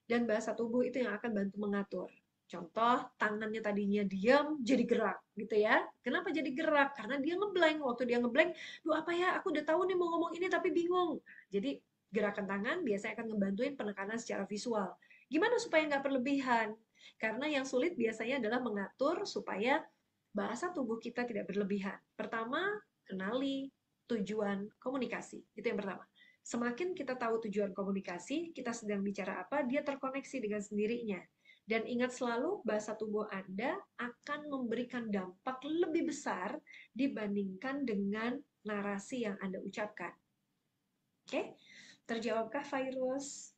Dan bahasa tubuh itu yang akan bantu mengatur. Contoh, tangannya tadinya diam, jadi gerak gitu ya. Kenapa jadi gerak? Karena dia ngeblank. Waktu dia ngeblank, duh apa ya, aku udah tahu nih mau ngomong ini tapi bingung. Jadi gerakan tangan biasanya akan ngebantuin penekanan secara visual. Gimana supaya nggak berlebihan? Karena yang sulit biasanya adalah mengatur supaya bahasa tubuh kita tidak berlebihan. Pertama, kenali tujuan komunikasi. Itu yang pertama. Semakin kita tahu tujuan komunikasi, kita sedang bicara apa, dia terkoneksi dengan sendirinya. Dan ingat selalu, bahasa tubuh Anda akan memberikan dampak lebih besar dibandingkan dengan narasi yang Anda ucapkan. Oke? Terjawabkah, Virus?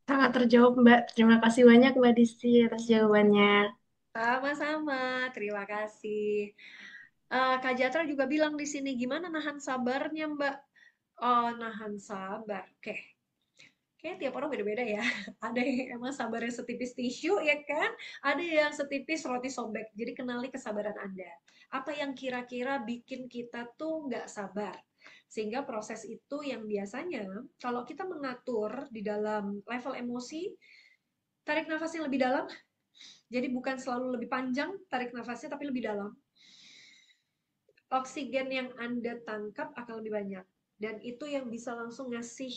Sangat terjawab Mbak. Terima kasih banyak Mbak Disti atas jawabannya. Sama-sama, terima kasih. Kak Jatra juga bilang di sini, gimana nahan sabarnya Mbak? Oh, nahan sabar. Oke. Kayak tiap orang beda-beda ya. Ada yang emang sabarnya setipis tisu, ya kan? Ada yang setipis roti sobek. Jadi kenali kesabaran Anda. Apa yang kira-kira bikin kita tuh nggak sabar? Sehingga proses itu yang biasanya kalau kita mengatur di dalam level emosi, tarik nafas yang lebih dalam. Jadi bukan selalu lebih panjang tarik nafasnya, tapi lebih dalam. Oksigen yang Anda tangkap akan lebih banyak. Dan itu yang bisa langsung ngasih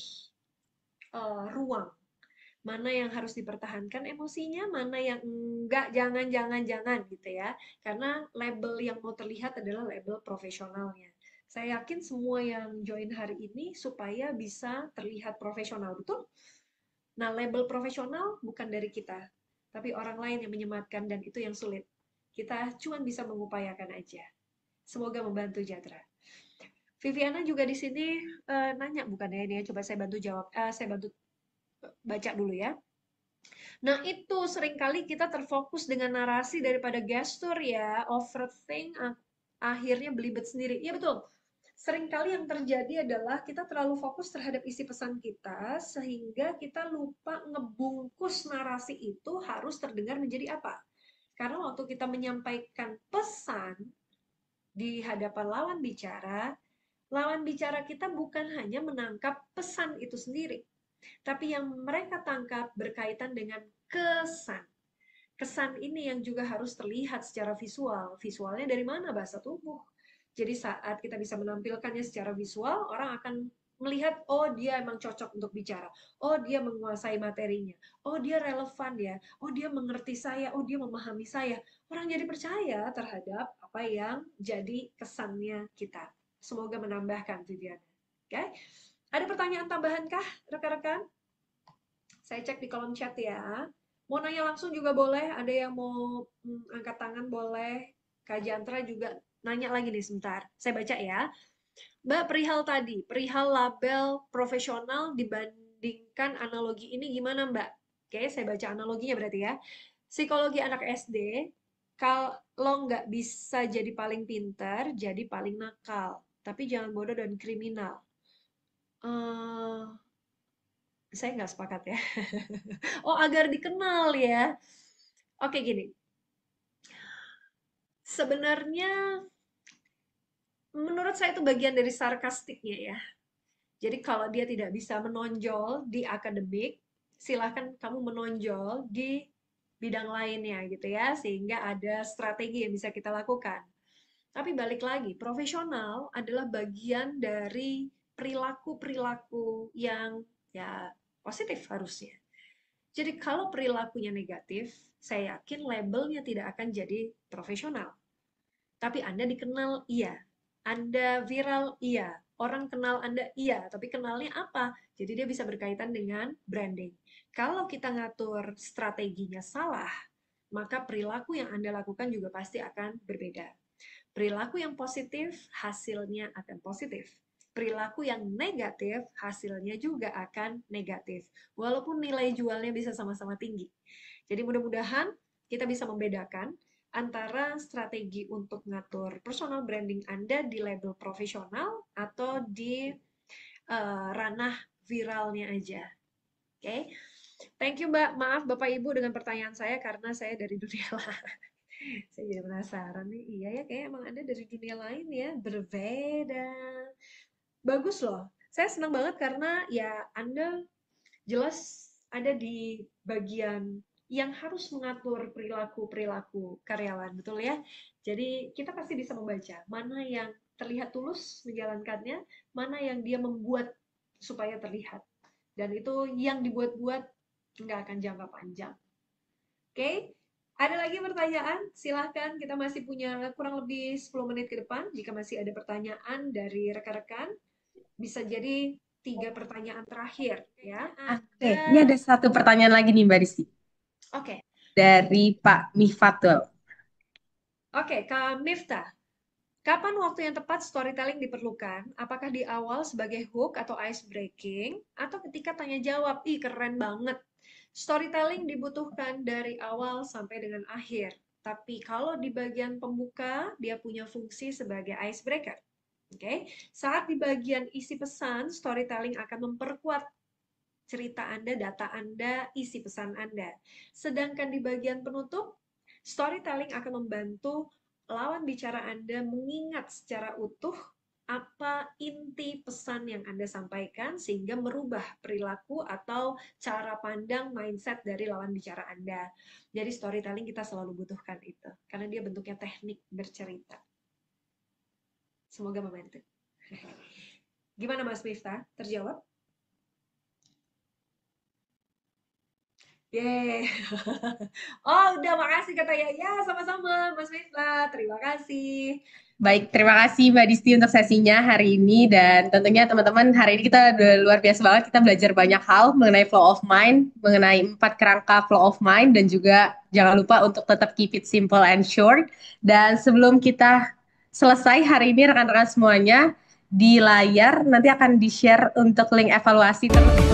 ruang. Mana yang harus dipertahankan emosinya, mana yang enggak, jangan gitu ya. Karena label yang mau terlihat adalah label profesionalnya. Saya yakin semua yang join hari ini supaya bisa terlihat profesional, betul? Nah, label profesional bukan dari kita, tapi orang lain yang menyematkan, dan itu yang sulit. Kita cuma bisa mengupayakan aja. Semoga membantu Jatra. Viviana juga di sini nanya, bukan ya, ini coba saya bantu jawab, saya bantu baca dulu ya. Nah, itu seringkali kita terfokus dengan narasi daripada gestur ya, overthink, akhirnya belibet sendiri. Iya betul. Seringkali yang terjadi adalah kita terlalu fokus terhadap isi pesan kita, sehingga kita lupa ngebungkus narasi itu harus terdengar menjadi apa. Karena waktu kita menyampaikan pesan di hadapan lawan bicara kita bukan hanya menangkap pesan itu sendiri, tapi yang mereka tangkap berkaitan dengan kesan. Kesan ini yang juga harus terlihat secara visual. Visualnya dari mana? Bahasa tubuh. Jadi saat kita bisa menampilkannya secara visual, orang akan melihat, oh dia emang cocok untuk bicara, oh dia menguasai materinya, oh dia relevan ya, oh dia mengerti saya, oh dia memahami saya. Orang jadi percaya terhadap apa yang jadi kesannya kita. Semoga menambahkan, Viviana. Oke? Ada pertanyaan tambahan kah, rekan-rekan? Saya cek di kolom chat ya. Mau nanya langsung juga boleh, ada yang mau angkat tangan boleh. Kak Jantra juga nanya lagi nih sebentar. Saya baca ya. Mbak, perihal label profesional dibandingkan analogi ini gimana Mbak? Oke, saya baca analoginya berarti ya. Psikologi anak SD, kalau nggak bisa jadi paling pintar, jadi paling nakal. Tapi jangan bodoh dan kriminal. Saya nggak sepakat ya. Oh, agar dikenal ya. Oke, gini. Sebenarnya menurut saya itu bagian dari sarkastiknya ya. Jadi kalau dia tidak bisa menonjol di akademik, silahkan kamu menonjol di bidang lainnya gitu ya, sehingga ada strategi yang bisa kita lakukan. Tapi balik lagi, profesional adalah bagian dari perilaku-perilaku yang ya positif harusnya. Jadi kalau perilakunya negatif, saya yakin labelnya tidak akan jadi profesional. Tapi Anda dikenal, iya. Anda viral, iya. Orang kenal Anda, iya. Tapi kenalnya apa? Jadi dia bisa berkaitan dengan branding. Kalau kita ngatur strateginya salah, maka perilaku yang Anda lakukan juga pasti akan berbeda. Perilaku yang positif, hasilnya akan positif. Perilaku yang negatif, hasilnya juga akan negatif. Walaupun nilai jualnya bisa sama-sama tinggi. Jadi mudah-mudahan kita bisa membedakan antara strategi untuk ngatur personal branding Anda di label profesional atau di ranah viralnya aja. Oke, thank you Mbak. Maaf Bapak Ibu dengan pertanyaan saya karena saya dari dunia lain. Saya jadi penasaran nih. Iya ya, kayak emang Anda dari dunia lain ya, berbeda. Bagus loh. Saya senang banget karena ya Anda jelas ada di bagian yang harus mengatur perilaku karyawan, betul ya? Jadi kita pasti bisa membaca mana yang terlihat tulus menjalankannya, mana yang dia membuat supaya terlihat. Dan itu yang dibuat-buat nggak akan jangka panjang. Oke? Ada lagi pertanyaan? Silahkan, kita masih punya kurang lebih 10 menit ke depan. Jika masih ada pertanyaan dari rekan-rekan, bisa jadi 3 pertanyaan terakhir ya. Oke, ini ada satu pertanyaan lagi nih Mbak Rizky. Oke. Dari Pak Mifatul. Oke, Kak Miftah. Kapan waktu yang tepat storytelling diperlukan? Apakah di awal sebagai hook atau ice breaking, atau ketika tanya jawab? Ih, keren banget. Storytelling dibutuhkan dari awal sampai dengan akhir. Tapi kalau di bagian pembuka, dia punya fungsi sebagai icebreaker. Oke, saat di bagian isi pesan, storytelling akan memperkuat cerita Anda, data Anda, isi pesan Anda. Sedangkan di bagian penutup, storytelling akan membantu lawan bicara Anda mengingat secara utuh apa inti pesan yang Anda sampaikan sehingga merubah perilaku atau cara pandang mindset dari lawan bicara Anda. Jadi storytelling kita selalu butuhkan itu karena dia bentuknya teknik bercerita. Semoga membantu. Gimana Mas Miftah? Terjawab? Yeay. Oh, udah makasih kata ya, sama-sama Mas Miftah. Terima kasih. Baik, terima kasih Mbak Disti untuk sesinya hari ini dan tentunya teman-teman hari ini kita udah luar biasa banget, kita belajar banyak hal mengenai flow of mind, mengenai 4 kerangka flow of mind dan juga jangan lupa untuk tetap keep it simple and short. Dan sebelum kita selesai hari ini rekan-rekan semuanya, di layar nanti akan di-share untuk link evaluasi terlebih